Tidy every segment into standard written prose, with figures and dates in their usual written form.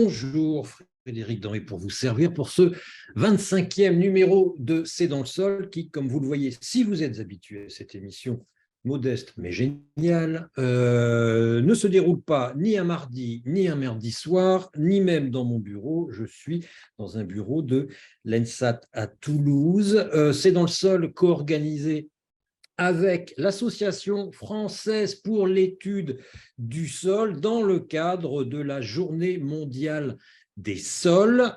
Bonjour Frédéric Denry pour vous servir pour ce 25e numéro de C'est dans le sol qui, comme vous le voyez, si vous êtes habitué à cette émission modeste mais géniale, ne se déroule pas ni un mardi, ni un mercredi soir, ni même dans mon bureau. Je suis dans un bureau de l'ENSAT à Toulouse. C'est dans le sol co-organisé avec l'Association française pour l'étude du sol dans le cadre de la Journée mondiale des sols,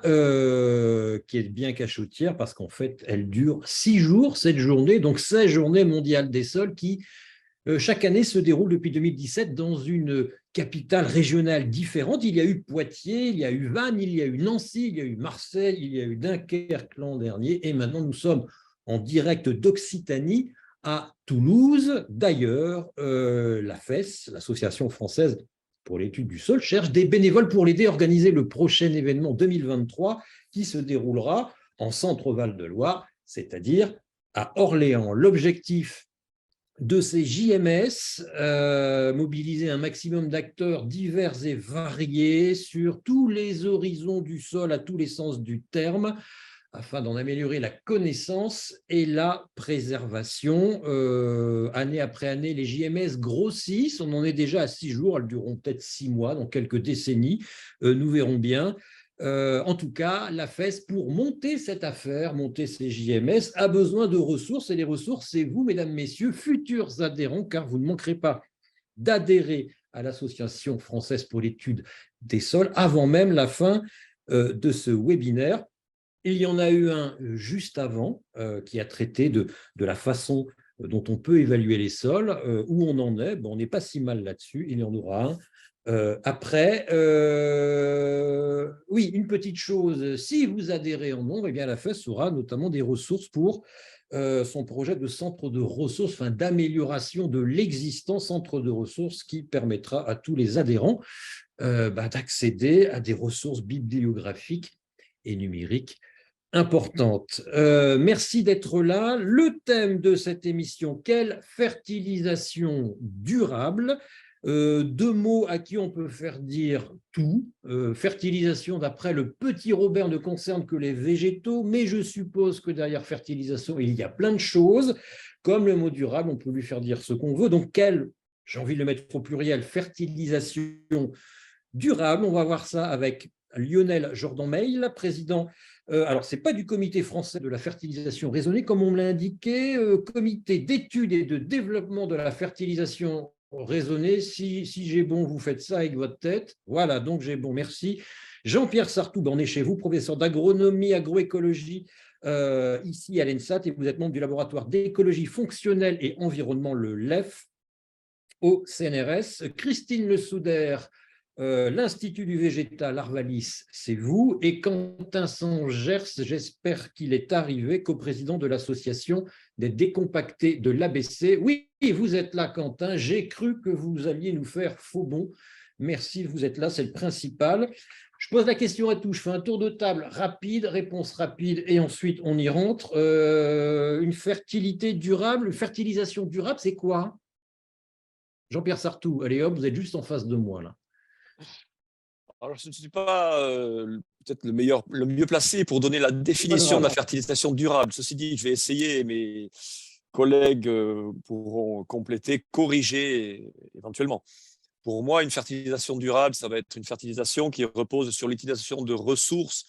qui est bien cachotière parce qu'en fait, elle dure 6 jours, cette journée, donc cette Journée mondiale des sols qui, chaque année, se déroule depuis 2017 dans une capitale régionale différente. Il y a eu Poitiers, il y a eu Vannes, il y a eu Nancy, il y a eu Marseille, il y a eu Dunkerque l'an dernier, et maintenant nous sommes en direct d'Occitanie, à Toulouse. D'ailleurs, la FES, l'Association française pour l'étude du sol, cherche des bénévoles pour l'aider à organiser le prochain événement 2023 qui se déroulera en Centre-Val de Loire, c'est-à-dire à Orléans. L'objectif de ces JMS, mobiliser un maximum d'acteurs divers et variés sur tous les horizons du sol, à tous les sens du terme, afin d'en améliorer la connaissance et la préservation. Année après année, les JMS grossissent. On en est déjà à 6 jours. Elles dureront peut-être 6 mois, dans quelques décennies. Nous verrons bien. En tout cas, la FES, pour monter cette affaire, monter ces JMS, a besoin de ressources. Et les ressources, c'est vous, mesdames, messieurs, futurs adhérents, car vous ne manquerez pas d'adhérer à l'Association française pour l'étude des sols avant même la fin de ce webinaire. Il y en a eu un juste avant qui a traité de la façon dont on peut évaluer les sols, où on en est. Bon, on n'est pas si mal là-dessus, il y en aura un. Après, oui, une petite chose, si vous adhérez en nombre, eh bien, la FES aura notamment des ressources pour son projet de centre de ressources, enfin, d'amélioration de l'existant centre de ressources qui permettra à tous les adhérents d'accéder à des ressources bibliographiques et numériques importante. Merci d'être là. Le thème de cette émission, quelle fertilisation durable? 2 mots à qui on peut faire dire tout. Fertilisation, d'après le petit Robert, ne concerne que les végétaux, mais je suppose que derrière fertilisation, il y a plein de choses. Comme le mot durable, on peut lui faire dire ce qu'on veut. Donc, quelle, j'ai envie de le mettre au pluriel, fertilisation durable? On va voir ça avec Lionel Jordan-Meil, président. Alors, ce n'est pas du comité français de la fertilisation raisonnée, comme on me l'a indiqué, comité d'études et de développement de la fertilisation raisonnée. Si j'ai bon, vous faites ça avec votre tête. Voilà, donc j'ai bon, merci. Jean-Pierre Sartoub, on est chez vous, professeur d'agronomie, agroécologie, ici à l'ENSAT, et vous êtes membre du laboratoire d'écologie fonctionnelle et environnement, le LEF, au CNRS. Christine Le Souder, l'Institut du végétal Arvalis, c'est vous. Et Quentin Sangers, j'espère qu'il est arrivé, coprésident de l'association des décompactés de l'ABC. Oui, vous êtes là, Quentin. J'ai cru que vous alliez nous faire faux bon. Merci, vous êtes là, c'est le principal. Je pose la question à tous. Je fais un tour de table rapide, réponse rapide, et ensuite on y rentre. Une fertilité durable, une fertilisation durable, c'est quoi? Jean-Pierre Sartoub, allez hop, vous êtes juste en face de moi là. Alors, je ne suis pas peut-être le mieux placé pour donner la définition de la fertilisation durable. Ceci dit, je vais essayer, mes collègues pourront compléter, corriger éventuellement. Pour moi, une fertilisation durable, ça va être une fertilisation qui repose sur l'utilisation de ressources,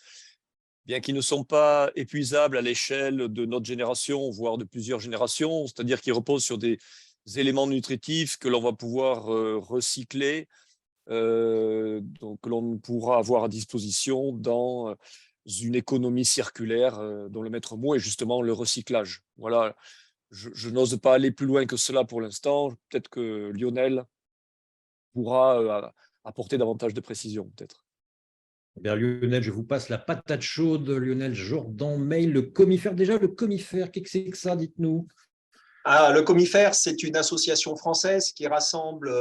bien qu'ils ne sont pas épuisables à l'échelle de notre génération, voire de plusieurs générations, c'est-à-dire qui reposent sur des éléments nutritifs que l'on va pouvoir recycler, donc que l'on pourra avoir à disposition dans une économie circulaire dont le maître mot est justement le recyclage. Voilà, je n'ose pas aller plus loin que cela pour l'instant. Peut-être que Lionel pourra apporter davantage de précision, peut-être. Eh bien, Lionel, je vous passe la patate chaude. Lionel Jordan-Meil, le comifère. Déjà, le comifère, qu'est-ce que c'est que ça, dites-nous? Le Comifère, c'est une association française qui rassemble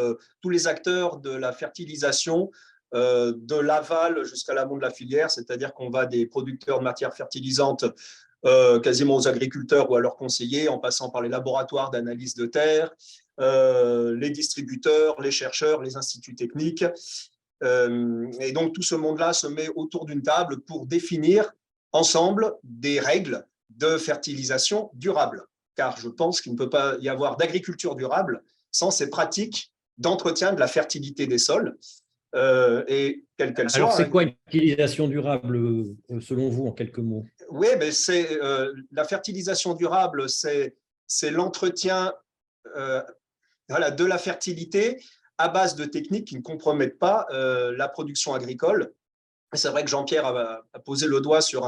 tous les acteurs de la fertilisation, de l'aval jusqu'à l'amont de la filière, c'est-à-dire qu'on va des producteurs de matières fertilisantes quasiment aux agriculteurs ou à leurs conseillers, en passant par les laboratoires d'analyse de terre, les distributeurs, les chercheurs, les instituts techniques. Et donc, tout ce monde-là se met autour d'une table pour définir ensemble des règles de fertilisation durable. Car je pense qu'il ne peut pas y avoir d'agriculture durable sans ces pratiques d'entretien de la fertilité des sols, et quelle qu'elle soit. Alors, c'est quoi une fertilisation durable, selon vous, en quelques mots? Oui, mais la fertilisation durable, c'est l'entretien de la fertilité à base de techniques qui ne compromettent pas la production agricole. C'est vrai que Jean-Pierre a posé le doigt sur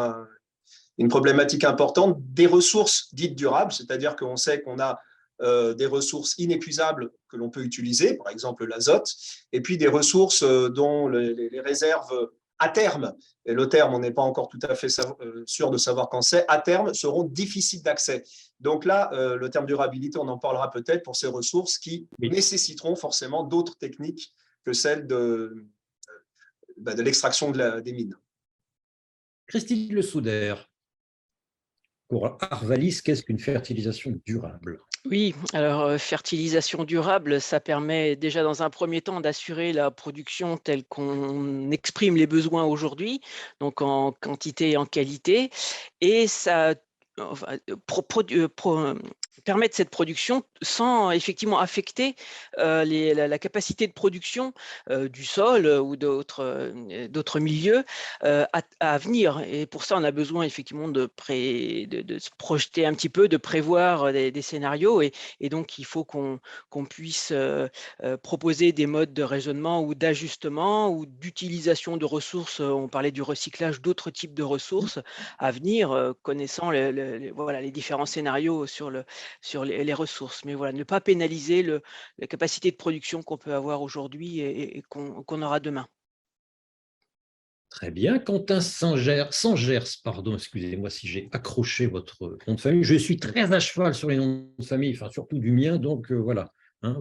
une problématique importante des ressources dites durables, c'est-à-dire qu'on sait qu'on a des ressources inépuisables que l'on peut utiliser, par exemple l'azote, et puis des ressources dont les réserves à terme, et le terme, on n'est pas encore tout à fait sûr de savoir quand c'est, à terme seront difficiles d'accès. Donc là, le terme durabilité, on en parlera peut-être pour ces ressources qui nécessiteront forcément d'autres techniques que celles de l'extraction des mines. Christine Le Souder, pour Arvalis, qu'est-ce qu'une fertilisation durable? Oui, alors fertilisation durable, ça permet déjà dans un premier temps d'assurer la production telle qu'on exprime les besoins aujourd'hui, donc en quantité et en qualité, et ça permettre cette production sans effectivement affecter la capacité de production du sol ou d'autres milieux à venir. Et pour ça, on a besoin effectivement de se projeter un petit peu, de prévoir des scénarios. Et donc, il faut qu'on puisse proposer des modes de raisonnement ou d'ajustement ou d'utilisation de ressources. On parlait du recyclage d'autres types de ressources à venir, connaissant les différents scénarios sur les ressources. Mais voilà, ne pas pénaliser la capacité de production qu'on peut avoir aujourd'hui et qu'on aura demain. Très bien. Quentin Sangers, pardon, excusez-moi si j'ai accroché votre nom de famille. Je suis très à cheval sur les noms de famille, enfin surtout du mien, donc voilà. Hein,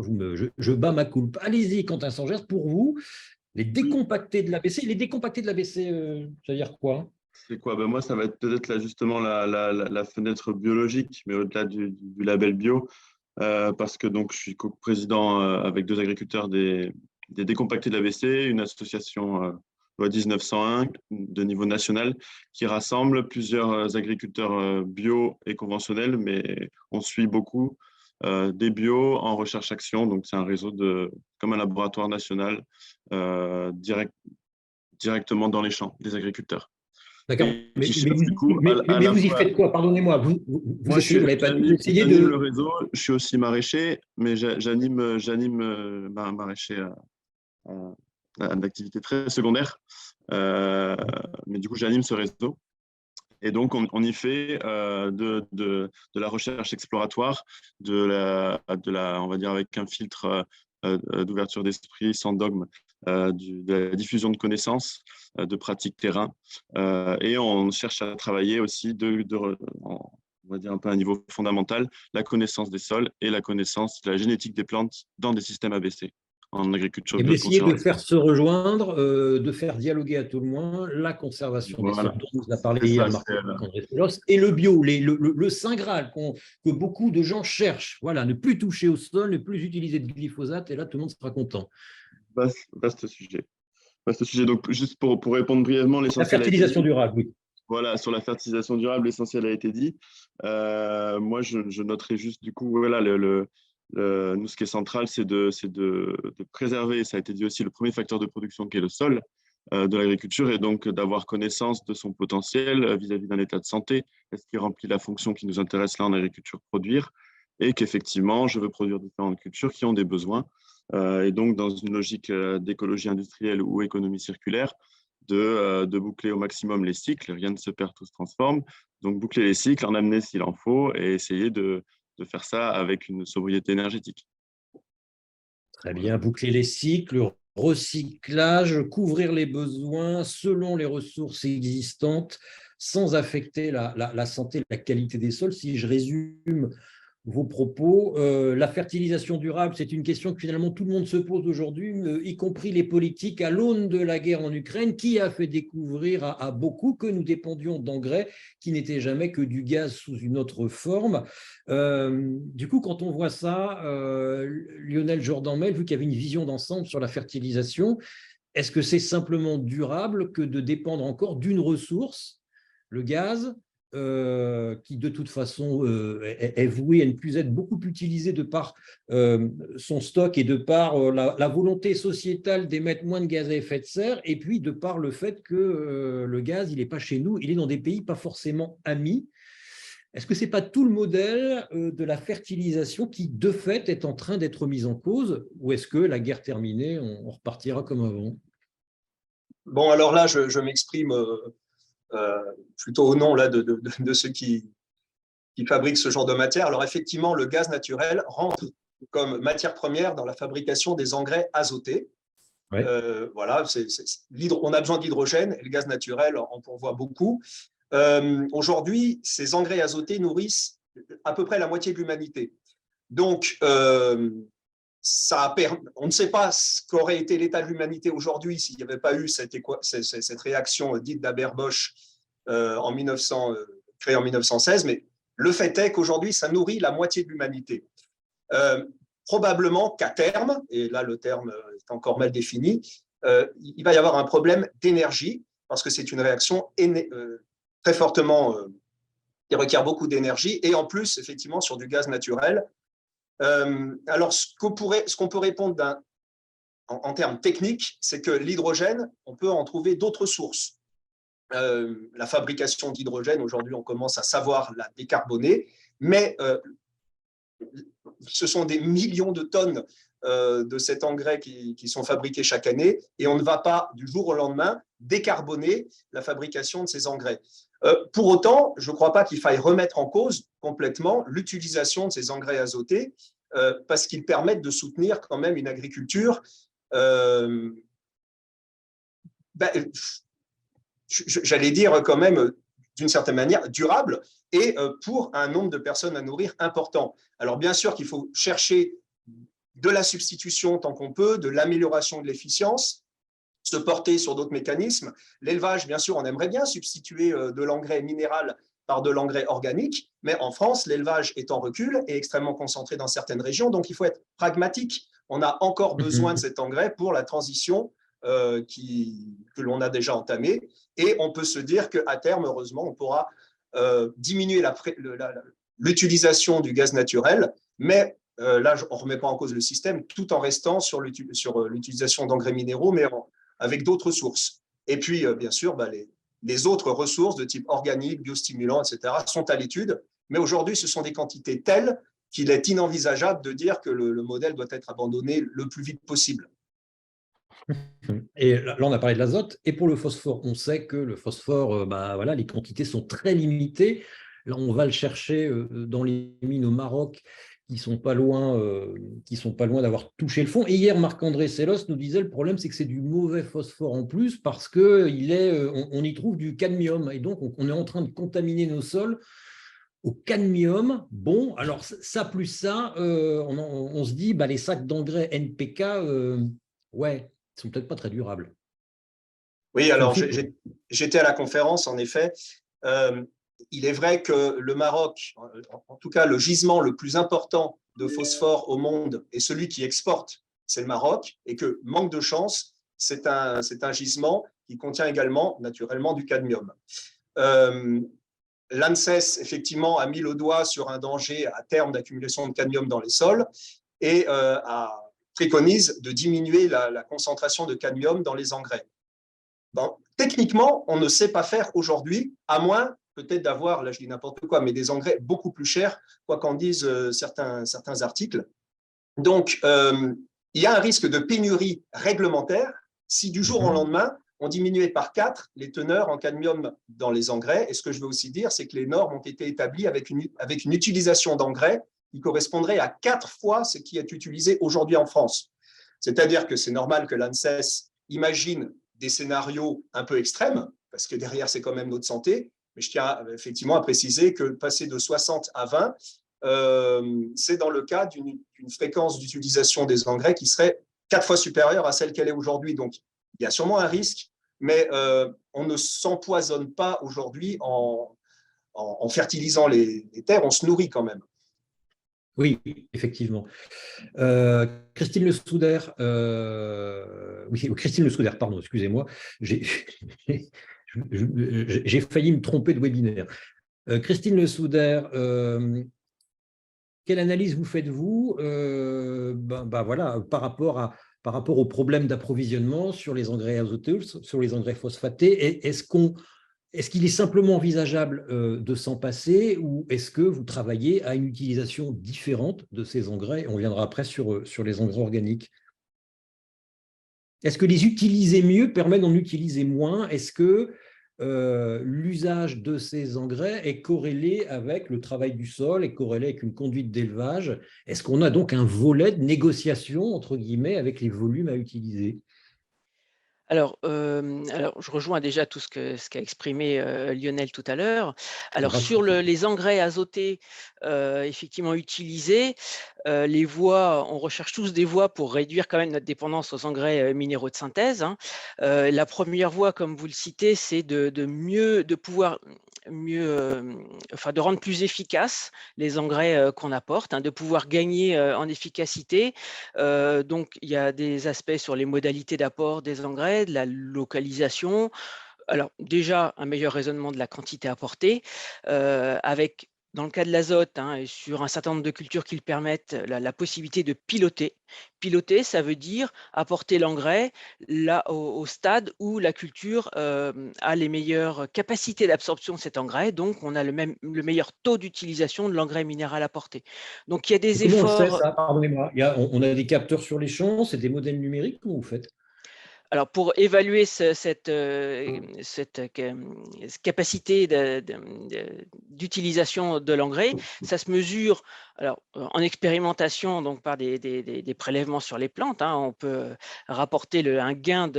je bats ma culpe. Allez-y, Quentin Sangers, pour vous, les décompactés de l'ABC. Les décompactés de l'ABC, ça veut dire quoi? C'est quoi? Ben moi, ça va être peut-être là, justement la fenêtre biologique, mais au-delà du label bio, parce que donc, je suis co-président avec deux agriculteurs des décompactés de l'ABC, une association loi 1901 de niveau national qui rassemble plusieurs agriculteurs bio et conventionnels, mais on suit beaucoup des bio en recherche-action. Donc, c'est un réseau comme un laboratoire national directement dans les champs des agriculteurs. D'accord. Mais vous y faites quoi? Pardonnez-moi. Vous essayez de… le réseau. Je suis aussi maraîcher, mais j'anime un maraîcher une activité très secondaire. Mais du coup, j'anime ce réseau. Et donc, on y fait de la recherche exploratoire, on va dire avec un filtre d'ouverture d'esprit, sans dogme, de la diffusion de connaissances, de pratiques terrain. Et on cherche à travailler aussi, on va dire un peu à un niveau fondamental, la connaissance des sols et la connaissance de la génétique des plantes dans des systèmes ABC. En agriculture. Et vous essayez de faire se rejoindre, de faire dialoguer à tout le moins la conservation des sols dont vous a parlé hier Marc-André Pélos, et le bio, le Saint Graal que beaucoup de gens cherchent. Voilà, ne plus toucher au sol, ne plus utiliser de glyphosate, et là tout le monde sera content. Vaste sujet. Donc, juste pour répondre brièvement, l'essentiel. La fertilisation durable, oui. Voilà, sur la fertilisation durable, l'essentiel a été dit. Moi, je noterai juste du coup, voilà, nous, ce qui est central, c'est de préserver, ça a été dit aussi, le premier facteur de production qui est le sol de l'agriculture, et donc d'avoir connaissance de son potentiel vis-à-vis d'un état de santé. Est-ce qu'il remplit la fonction qui nous intéresse là en agriculture, produire, et qu'effectivement, je veux produire différentes cultures qui ont des besoins. Et donc, dans une logique d'écologie industrielle ou économie circulaire, de boucler au maximum les cycles. Rien ne se perd, tout se transforme. Donc, boucler les cycles, en amener s'il en faut, et essayer de faire ça avec une sobriété énergétique. Très bien, boucler les cycles, recyclage, couvrir les besoins selon les ressources existantes, sans affecter la santé, la qualité des sols. Si je résume vos propos, la fertilisation durable, c'est une question que finalement tout le monde se pose aujourd'hui, y compris les politiques, à l'aune de la guerre en Ukraine, qui a fait découvrir à beaucoup que nous dépendions d'engrais qui n'étaient jamais que du gaz sous une autre forme. Du coup, quand on voit ça, Lionel Jourdan-Mel, vu qu'il y avait une vision d'ensemble sur la fertilisation, est-ce que c'est simplement durable que de dépendre encore d'une ressource, le gaz, qui de toute façon est voué à ne plus être beaucoup utilisé de par son stock et de par la volonté sociétale d'émettre moins de gaz à effet de serre, et puis de par le fait que le gaz, il n'est pas chez nous, il est dans des pays pas forcément amis. Est-ce que ce n'est pas tout le modèle de la fertilisation qui, de fait, est en train d'être mis en cause, ou est-ce que la guerre terminée, on repartira comme avant? Bon, alors là, je m'exprime plutôt au nom là, de ceux qui fabriquent ce genre de matière. Alors effectivement, le gaz naturel rentre comme matière première dans la fabrication des engrais azotés. Ouais. Voilà, on a besoin d'hydrogène et le gaz naturel en pourvoit beaucoup. Aujourd'hui, ces engrais azotés nourrissent à peu près la moitié de l'humanité. Donc, on ne sait pas ce qu'aurait été l'état de l'humanité aujourd'hui s'il n'y avait pas eu cette réaction dite d'Haber-Bosch créée en 1916, mais le fait est qu'aujourd'hui, ça nourrit la moitié de l'humanité. Probablement qu'à terme, et là le terme est encore mal défini, il va y avoir un problème d'énergie, parce que c'est une réaction très fortement qui requiert beaucoup d'énergie, et en plus, effectivement, sur du gaz naturel. Alors, ce qu'on peut répondre en termes techniques, c'est que l'hydrogène, on peut en trouver d'autres sources. La fabrication d'hydrogène, aujourd'hui, on commence à savoir la décarboner, mais ce sont des millions de tonnes de cet engrais qui sont fabriqués chaque année, et on ne va pas, du jour au lendemain, décarboner la fabrication de ces engrais. Pour autant, je ne crois pas qu'il faille remettre en cause complètement l'utilisation de ces engrais azotés, parce qu'ils permettent de soutenir quand même une agriculture j'allais dire quand même d'une certaine manière durable et pour un nombre de personnes à nourrir important. Alors bien sûr qu'il faut chercher de la substitution tant qu'on peut, de l'amélioration de l'efficience, se porter sur d'autres mécanismes. L'élevage, bien sûr, on aimerait bien substituer de l'engrais minéral par de l'engrais organique, mais en France, l'élevage est en recul et extrêmement concentré dans certaines régions, donc il faut être pragmatique. On a encore besoin de cet engrais pour la transition que l'on a déjà entamée, et on peut se dire qu'à terme, heureusement, on pourra diminuer l'utilisation du gaz naturel, mais là, on ne remet pas en cause le système, tout en restant sur l'utilisation d'engrais minéraux, mais avec d'autres sources. Et puis, bien sûr, les autres ressources de type organique, biostimulants, etc., sont à l'étude. Mais aujourd'hui, ce sont des quantités telles qu'il est inenvisageable de dire que le modèle doit être abandonné le plus vite possible. Et là, on a parlé de l'azote. Et pour le phosphore, on sait que le phosphore, voilà, les quantités sont très limitées. Là, on va le chercher dans les mines au Maroc, qui sont pas loin d'avoir touché le fond. Et hier, Marc-André Sellos nous disait le problème, c'est que c'est du mauvais phosphore en plus parce qu'on y trouve du cadmium. Et donc, on est en train de contaminer nos sols au cadmium. Bon, alors ça plus ça, on se dit, les sacs d'engrais NPK, ouais, ils sont peut-être pas très durables. Oui, alors j'étais à la conférence, en effet. Il est vrai que le Maroc, en tout cas le gisement le plus important de phosphore au monde et celui qui exporte, c'est le Maroc, et que, manque de chance, c'est un gisement qui contient également naturellement du cadmium. L'ANSES, effectivement, a mis le doigt sur un danger à terme d'accumulation de cadmium dans les sols et préconise de diminuer la concentration de cadmium dans les engrais. Bon, techniquement, on ne sait pas faire aujourd'hui, à moins peut-être d'avoir, là je dis n'importe quoi, mais des engrais beaucoup plus chers, quoi qu'en disent certains articles. Donc, il y a un risque de pénurie réglementaire si du jour au lendemain, on diminuait par 4 les teneurs en cadmium dans les engrais. Et ce que je veux aussi dire, c'est que les normes ont été établies avec une utilisation d'engrais qui correspondrait à 4 fois ce qui est utilisé aujourd'hui en France. C'est-à-dire que c'est normal que l'ANSES imagine des scénarios un peu extrêmes, parce que derrière, c'est quand même notre santé. Mais je tiens effectivement à préciser que passer de 60 à 20, c'est dans le cas d'une fréquence d'utilisation des engrais qui serait 4 fois supérieure à celle qu'elle est aujourd'hui. Donc, il y a sûrement un risque, mais on ne s'empoisonne pas aujourd'hui en fertilisant les terres, on se nourrit quand même. Oui, effectivement. Christine Le Souder, oui, Christine Le Souder, pardon, excusez-moi, j'ai j'ai failli me tromper de webinaire. Christine Le Souder, quelle analyse vous faites-vous voilà, par rapport aux problèmes d'approvisionnement sur les engrais azoteux, sur les engrais phosphatés? Est-ce qu'il est simplement envisageable de s'en passer ou est-ce que vous travaillez à une utilisation différente de ces engrais? On viendra après sur les engrais organiques. Est-ce que les utiliser mieux permet d'en utiliser moins? Est-ce que l'usage de ces engrais est corrélé avec le travail du sol, est corrélé avec une conduite d'élevage? Est-ce qu'on a donc un volet de négociation, entre guillemets, avec les volumes à utiliser? Alors, je rejoins déjà tout ce qu'a exprimé Lionel tout à l'heure. Je vous Alors, sur rassure. les engrais azotés effectivement utilisés, les voies, on recherche tous des voies pour réduire quand même notre dépendance aux engrais minéraux de synthèse, hein. La première voie, comme vous le citez, c'est de pouvoir mieux, enfin, de rendre plus efficaces les engrais qu'on apporte, hein, de pouvoir gagner en efficacité. Donc, il y a des aspects sur les modalités d'apport des engrais, de la localisation. Alors, déjà, un meilleur raisonnement de la quantité apportée, avec, dans le cas de l'azote, hein, et sur un certain nombre de cultures qui le permettent, la possibilité de piloter. Piloter, ça veut dire apporter l'engrais là, au stade où la culture a les meilleures capacités d'absorption de cet engrais, donc on a le meilleur taux d'utilisation de l'engrais minéral apporté. Donc, il y a Et des comment on le sait, efforts. ça? Pardonnez-moi. On a des capteurs sur les champs, c'est des modèles numériques, comment vous faites? Alors, pour évaluer cette capacité d'utilisation de l'engrais, ça se mesure alors, en expérimentation, donc par des prélèvements sur les plantes, hein. On peut rapporter un gain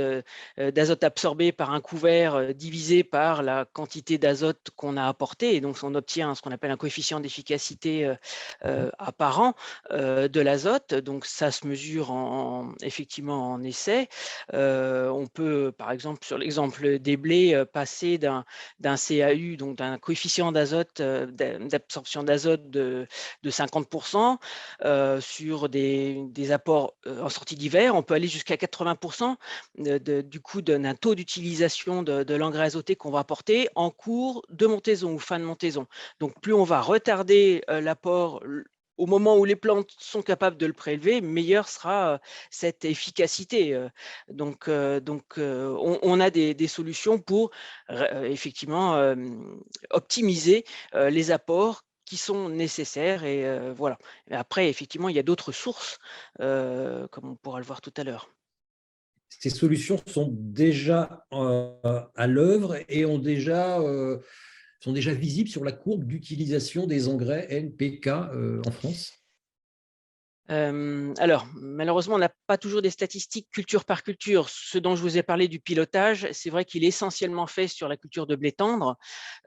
d'azote absorbé par un couvert divisé par la quantité d'azote qu'on a apporté. Et donc, on obtient ce qu'on appelle un coefficient d'efficacité apparent de l'azote. Donc, ça se mesure effectivement en essai. On peut, par exemple, sur l'exemple des blés, passer d'un CAU, donc d'un coefficient d'azote, d'absorption d'azote de 50%, sur des apports en sortie d'hiver. On peut aller jusqu'à 80% du coup d'un taux d'utilisation de l'engrais azoté qu'on va apporter en cours de montaison ou fin de montaison. Donc, plus on va retarder l'apport au moment où les plantes sont capables de le prélever, meilleure sera cette efficacité. On a des solutions pour effectivement optimiser les apports qui sont nécessaires. Et voilà. Et après, effectivement, il y a d'autres sources, comme on pourra le voir tout à l'heure. Ces solutions sont déjà à l'œuvre et sont déjà visibles sur la courbe d'utilisation des engrais NPK en France? Alors, malheureusement, on n'a pas toujours des statistiques culture par culture. Ce dont je vous ai parlé du pilotage, c'est vrai qu'il est essentiellement fait sur la culture de blé tendre,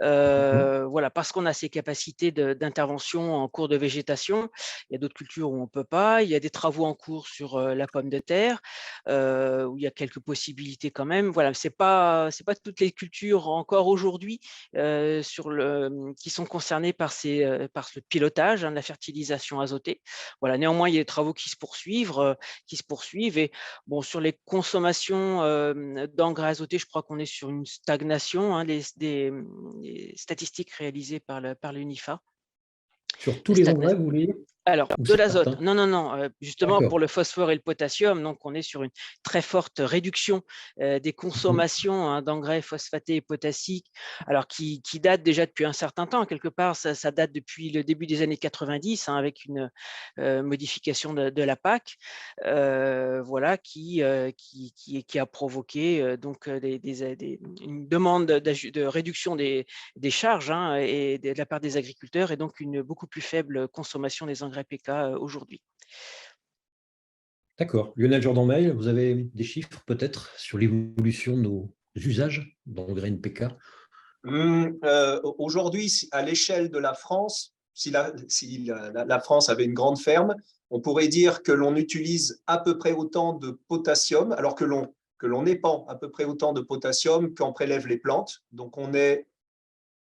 voilà, parce qu'on a ces capacités d'intervention en cours de végétation. Il y a d'autres cultures où on ne peut pas. Il y a des travaux en cours sur la pomme de terre, où il y a quelques possibilités quand même. Voilà, c'est pas toutes les cultures encore aujourd'hui qui sont concernées par par ce pilotage, hein, de la fertilisation azotée. Voilà, néanmoins, il y a des travaux qui se poursuivent. Et bon, sur les consommations d'engrais azotés, je crois qu'on est sur une stagnation, hein, des statistiques réalisées par l'UNIFA. Sur tous les engrais, vous voulez? Alors, Ou de c'est l'azote, certain? non, justement D'accord. pour le phosphore et le potassium, donc on est sur une très forte réduction des consommations, hein, d'engrais phosphatés et potassiques, alors qui date déjà depuis un certain temps. Quelque part, ça date depuis le début des années 90, hein, avec une modification de la PAC, voilà, qui a provoqué donc une demande de réduction des charges, hein, et de la part des agriculteurs, et donc une beaucoup plus faible consommation des engrais PK aujourd'hui. D'accord. Lionel Jordan-Mail, vous avez des chiffres peut-être sur l'évolution de nos usages d'engrais NPK? Aujourd'hui, à l'échelle de la France, si la France avait une grande ferme, on pourrait dire que l'on utilise à peu près autant de potassium, alors que l'on épand à peu près autant de potassium qu'en prélèvent les plantes. Donc, on est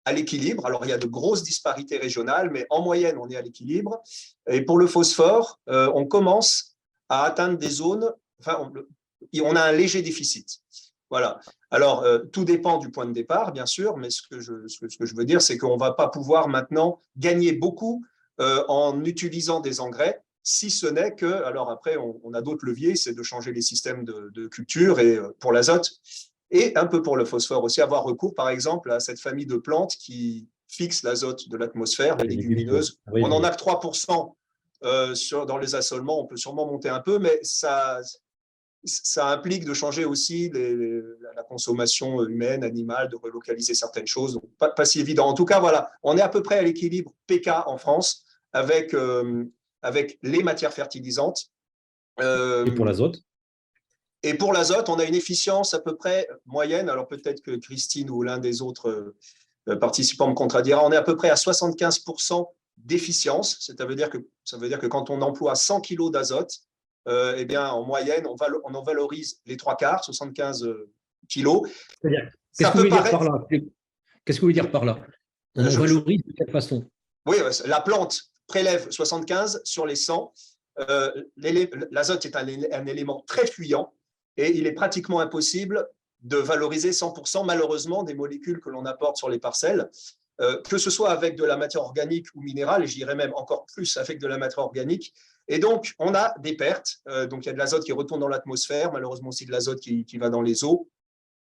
à l'équilibre. Alors, il y a de grosses disparités régionales, mais en moyenne, on est à l'équilibre. Et pour le phosphore, on commence à atteindre des zones, enfin, on a un léger déficit. Voilà. Alors, tout dépend du point de départ, bien sûr, mais ce que je veux dire, c'est qu'on ne va pas pouvoir maintenant gagner beaucoup en utilisant des engrais, si ce n'est que, alors après, on a d'autres leviers, c'est de changer les systèmes de culture et pour l'azote, et un peu pour le phosphore aussi, avoir recours, par exemple, à cette famille de plantes qui fixe l'azote de l'atmosphère, les légumineuses. Oui, On n'en a que 3% dans les assolements, on peut sûrement monter un peu, mais ça implique de changer aussi la consommation humaine, animale, de relocaliser certaines choses. Donc, pas si évident. En tout cas, voilà, on est à peu près à l'équilibre PK en France avec les matières fertilisantes. Et pour l'azote? Et pour l'azote, on a une efficience à peu près moyenne. Alors peut-être que Christine ou l'un des autres participants me contredira. On est à peu près à 75% d'efficience. Ça veut dire que quand on emploie 100 kg d'azote, eh bien, en moyenne, on en valorise les 3/4, 75 kilos. Qu'est-ce que vous voulez dire par là? Qu'est-ce que vous voulez dire par là? On en valorise de quelle façon? Oui, la plante prélève 75 sur les 100. L'azote est un élément très fuyant et il est pratiquement impossible de valoriser 100% malheureusement des molécules que l'on apporte sur les parcelles, que ce soit avec de la matière organique ou minérale, et je dirais même encore plus avec de la matière organique. Et donc, on a des pertes. Donc, il y a de l'azote qui retourne dans l'atmosphère, malheureusement aussi de l'azote qui va dans les eaux.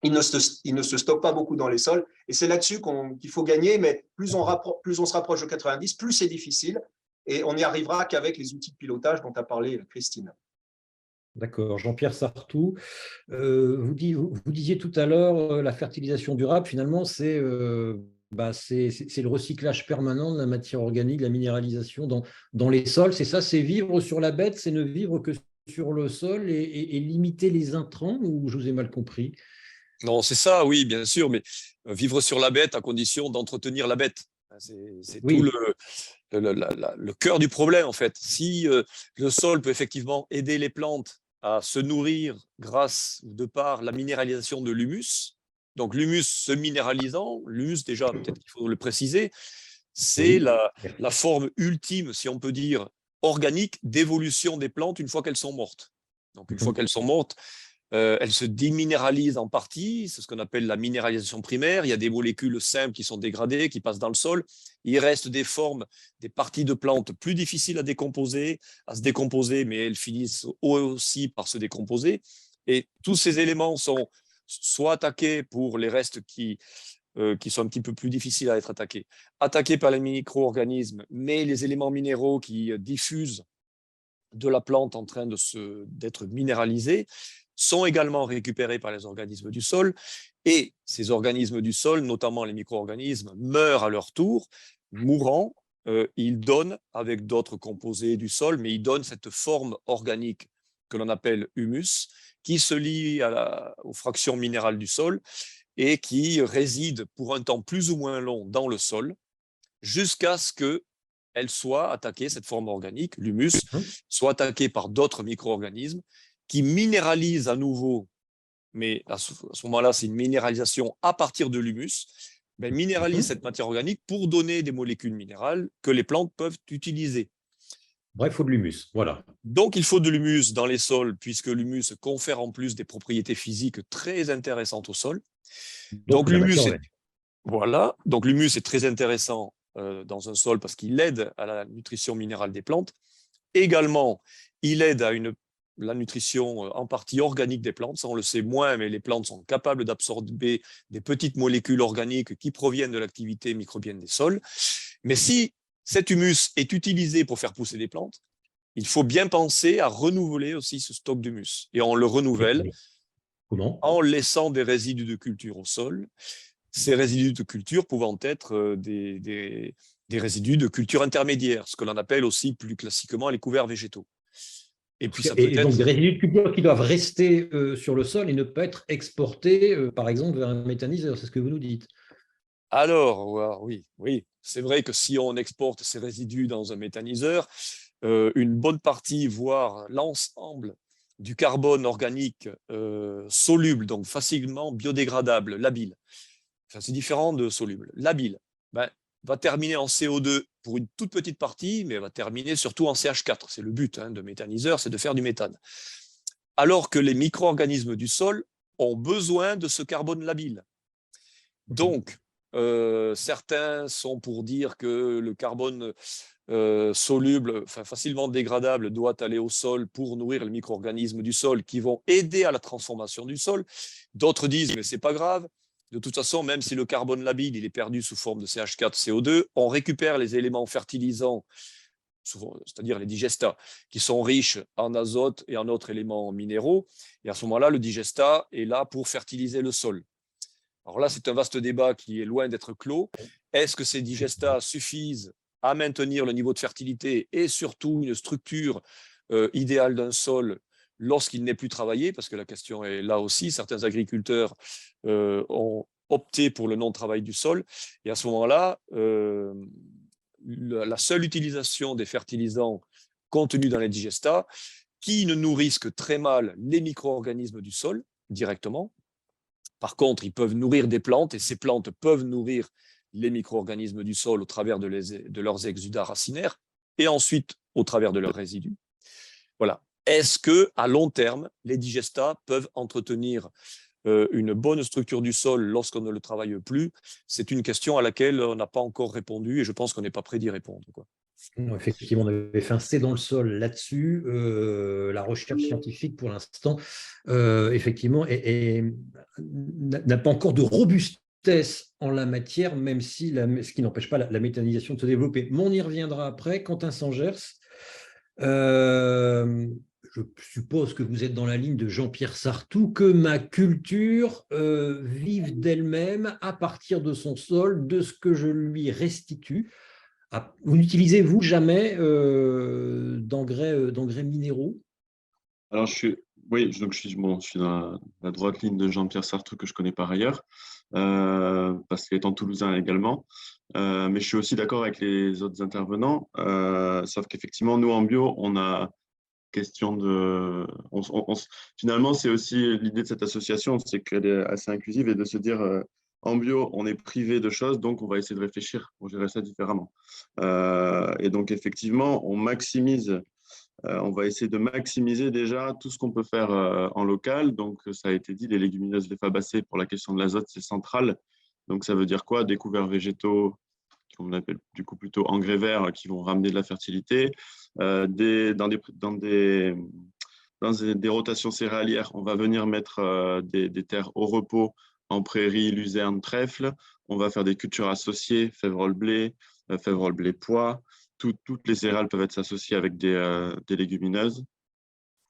Il ne se stocke pas beaucoup dans les sols. Et c'est là-dessus qu'il faut gagner, mais plus on se rapproche de 90, plus c'est difficile. Et on n'y arrivera qu'avec les outils de pilotage dont a parlé Christine. D'accord. Jean-Pierre Sarthou, vous disiez tout à l'heure, la fertilisation durable, finalement, c'est le recyclage permanent de la matière organique, la minéralisation dans les sols. C'est ça, c'est vivre sur la bête, c'est ne vivre que sur le sol et limiter les intrants, ou je vous ai mal compris? Non, c'est ça, oui, bien sûr, mais vivre sur la bête à condition d'entretenir la bête. C'est Oui. tout le cœur du problème, en fait. Si le sol peut effectivement aider les plantes à se nourrir grâce ou de par la minéralisation de l'humus, donc l'humus se minéralisant, l'humus déjà, peut-être qu'il faut le préciser, c'est la forme ultime, si on peut dire, organique d'évolution des plantes une fois qu'elles sont mortes. Donc une fois qu'elles sont mortes, elles se déminéralisent en partie, c'est ce qu'on appelle la minéralisation primaire. Il y a des molécules simples qui sont dégradées, qui passent dans le sol. Il reste des formes, des parties de plantes plus difficiles à se décomposer, mais elles finissent aussi par se décomposer. Et tous ces éléments sont soit attaqués pour les restes qui sont un petit peu plus difficiles à être attaqués par les micro-organismes, mais les éléments minéraux qui diffusent de la plante en train d'être minéralisés sont également récupérés par les organismes du sol, et ces organismes du sol, notamment les micro-organismes, meurent à leur tour. Mourant, ils donnent, avec d'autres composés du sol, mais ils donnent cette forme organique que l'on appelle humus, qui se lie aux fractions minérales du sol et qui réside pour un temps plus ou moins long dans le sol, jusqu'à ce qu'elle soit attaquée, cette forme organique, l'humus, soit attaquée par d'autres micro-organismes qui minéralisent à nouveau, mais à ce moment-là, c'est une minéralisation à partir de l'humus, minéralisent cette matière organique pour donner des molécules minérales que les plantes peuvent utiliser. Bref, il faut de l'humus, voilà. Donc, il faut de l'humus dans les sols, puisque l'humus confère en plus des propriétés physiques très intéressantes au sol. Donc l'humus est très intéressant dans un sol parce qu'il aide à la nutrition minérale des plantes. Également, il aide à la nutrition en partie organique des plantes. Ça, on le sait moins, mais les plantes sont capables d'absorber des petites molécules organiques qui proviennent de l'activité microbienne des sols. Mais si cet humus est utilisé pour faire pousser des plantes, il faut bien penser à renouveler aussi ce stock d'humus. Et on le renouvelle en laissant des résidus de culture au sol. Ces résidus de culture pouvant être des résidus de culture intermédiaire, ce que l'on appelle aussi plus classiquement les couverts végétaux. Et puis donc des résidus de culture qui doivent rester sur le sol et ne pas être exportés, par exemple, vers un méthaniseur, c'est ce que vous nous dites. Alors, oui, c'est vrai que si on exporte ces résidus dans un méthaniseur, une bonne partie, voire l'ensemble du carbone organique soluble, donc facilement biodégradable, labile. Enfin, c'est différent de soluble. Labile va terminer en CO2 pour une toute petite partie, mais va terminer surtout en CH4. C'est le but de méthaniseur, c'est de faire du méthane. Alors que les micro-organismes du sol ont besoin de ce carbone labile. Donc, certains sont pour dire que le carbone soluble, facilement dégradable, doit aller au sol pour nourrir les micro-organismes du sol qui vont aider à la transformation du sol. D'autres disent, mais c'est pas grave. De toute façon, même si le carbone labile il est perdu sous forme de CH4, CO2, on récupère les éléments fertilisants, c'est-à-dire les digestats, qui sont riches en azote et en autres éléments minéraux. Et à ce moment-là, le digestat est là pour fertiliser le sol. Alors là, c'est un vaste débat qui est loin d'être clos. Est-ce que ces digestats suffisent à maintenir le niveau de fertilité et surtout une structure idéale d'un sol lorsqu'il n'est plus travaillé? Parce que la question est là aussi. Certains agriculteurs ont opté pour le non-travail du sol. Et à ce moment-là, la seule utilisation des fertilisants contenus dans les digestats, qui ne nourrissent que très mal les micro-organismes du sol directement. Par contre, ils peuvent nourrir des plantes et ces plantes peuvent nourrir les micro-organismes du sol au travers de leurs exudats racinaires et ensuite au travers de leurs résidus. Voilà. Est-ce qu'à long terme, les digestats peuvent entretenir une bonne structure du sol lorsqu'on ne le travaille plus? C'est une question à laquelle on n'a pas encore répondu et je pense qu'on n'est pas prêt d'y répondre, quoi. Non, effectivement, on avait fait un C dans le sol là-dessus. La recherche scientifique, pour l'instant, effectivement, n'a pas encore de robustesse en la matière, même si ce qui n'empêche pas la méthanisation de se développer. Mais on y reviendra après. Quentin Sangers, je suppose que vous êtes dans la ligne de Jean-Pierre Sarthou, que ma culture vive d'elle-même à partir de son sol, de ce que je lui restitue. Vous n'utilisez-vous jamais d'engrais minéraux? Alors, je suis dans la droite ligne de Jean-Pierre Sarthou, que je connais par ailleurs, parce qu'étant toulousain également. Mais je suis aussi d'accord avec les autres intervenants, sauf qu'effectivement, nous, en bio, on a question de… finalement, c'est aussi l'idée de cette association, c'est qu'elle est assez inclusive et de se dire… en bio, on est privé de choses, donc on va essayer de réfléchir pour gérer ça différemment. Et donc, effectivement, on va essayer de maximiser déjà tout ce qu'on peut faire en local. Donc, ça a été dit, les légumineuses, les fabacées, pour la question de l'azote, c'est central. Donc, ça veut dire quoi? Des couverts végétaux, qu'on appelle du coup plutôt engrais verts, qui vont ramener de la fertilité. Dans des rotations céréalières, on va venir mettre des terres au repos en prairie, luzerne, trèfle. On va faire des cultures associées, fèvre-blé, pois. Toutes les céréales peuvent être associées avec des légumineuses.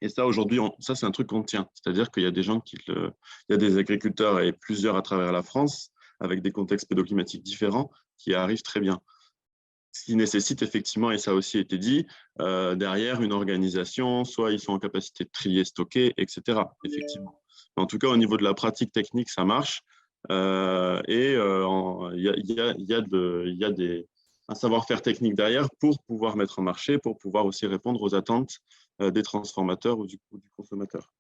Et ça, aujourd'hui, ça, c'est un truc qu'on tient. C'est-à-dire qu'il y a des gens il y a des agriculteurs et plusieurs à travers la France, avec des contextes pédoclimatiques différents, qui arrivent très bien. Ce qui nécessite effectivement, et ça a aussi été dit, derrière une organisation, soit ils sont en capacité de trier, stocker, etc. Effectivement. En tout cas, au niveau de la pratique technique, ça marche. Il y a un savoir-faire technique derrière pour pouvoir mettre en marché, pour pouvoir aussi répondre aux attentes des transformateurs ou du consommateur.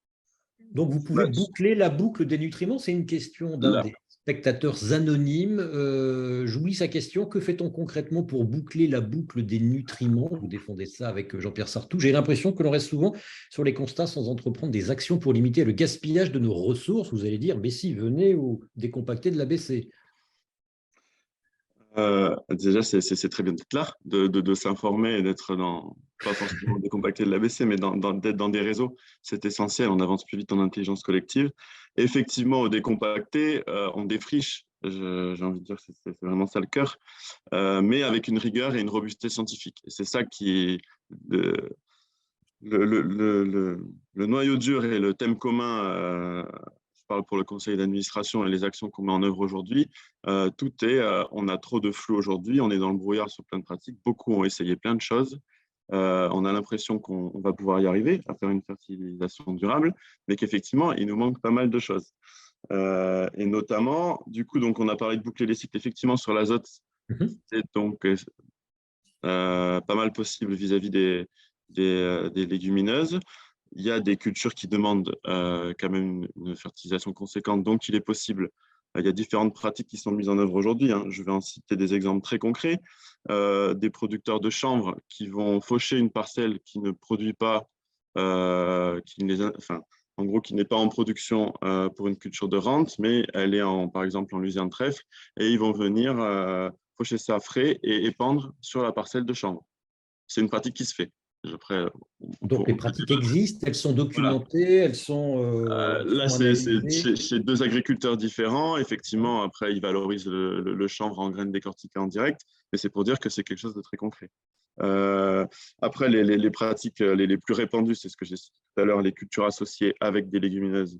Donc, vous pouvez boucler la boucle des nutriments. C'est une question d'un des spectateurs anonymes. J'oublie sa question. Que fait-on concrètement pour boucler la boucle des nutriments? Vous défendez ça avec Jean-Pierre Sarthou. J'ai l'impression que l'on reste souvent sur les constats sans entreprendre des actions pour limiter le gaspillage de nos ressources. Vous allez dire, mais si, venez au décompacté de l'ABC. Déjà, c'est très bien d'être là, de s'informer et d'être pas forcément décompacté de l'ABC, mais d'être dans des réseaux. C'est essentiel, on avance plus vite en intelligence collective. Et effectivement, au décompacté, on défriche, j'ai envie de dire, c'est vraiment ça le cœur, mais avec une rigueur et une robustesse scientifique. Et c'est ça qui est le noyau dur et le thème commun. Je parle pour le conseil d'administration et les actions qu'on met en œuvre aujourd'hui, on a trop de flou aujourd'hui, on est dans le brouillard sur plein de pratiques, beaucoup ont essayé plein de choses, on a l'impression qu'on va pouvoir y arriver, à faire une fertilisation durable, mais qu'effectivement, il nous manque pas mal de choses. Et notamment, du coup, donc, on a parlé de boucler les cycles, effectivement, sur l'azote, c'est donc pas mal possible vis-à-vis des légumineuses. Il y a des cultures qui demandent quand même une fertilisation conséquente, donc il est possible Il y a différentes pratiques qui sont mises en œuvre aujourd'hui, hein. Je vais en citer des exemples très concrets. Des producteurs de chanvre qui vont faucher une parcelle qui ne produit pas, en gros, qui n'est pas en production pour une culture de rente, mais elle est par exemple en luzerne trèfle, et ils vont venir faucher ça frais et épandre sur la parcelle de chanvre. C'est une pratique qui se fait. Après, Donc, les pratiques existent, elles sont voilà. documentées, elles sont Là, c'est analysées. chez deux agriculteurs différents. Effectivement, après, ils valorisent le chanvre en graines décortiquées en direct, mais c'est pour dire que c'est quelque chose de très concret. Après, les pratiques les plus répandues, c'est ce que j'ai cité tout à l'heure, les cultures associées avec des légumineuses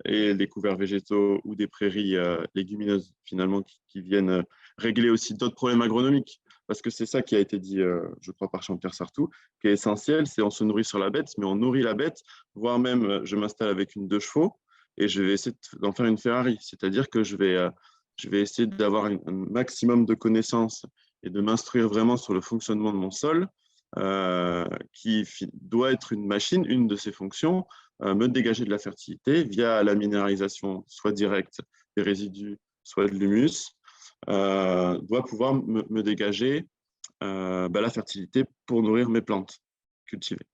et les couverts végétaux ou des prairies légumineuses, finalement, qui viennent régler aussi d'autres problèmes agronomiques. Parce que c'est ça qui a été dit, je crois, par Jean-Pierre Sartou, qui est essentiel, c'est on se nourrit sur la bête, mais on nourrit la bête, voire même, je m'installe avec une 2 chevaux et je vais essayer d'en faire une Ferrari. C'est-à-dire que je vais essayer d'avoir un maximum de connaissances et de m'instruire vraiment sur le fonctionnement de mon sol, qui doit être une machine, une de ses fonctions, me dégager de la fertilité via la minéralisation, soit directe des résidus, soit de l'humus, doit pouvoir me dégager la fertilité pour nourrir mes plantes cultivées.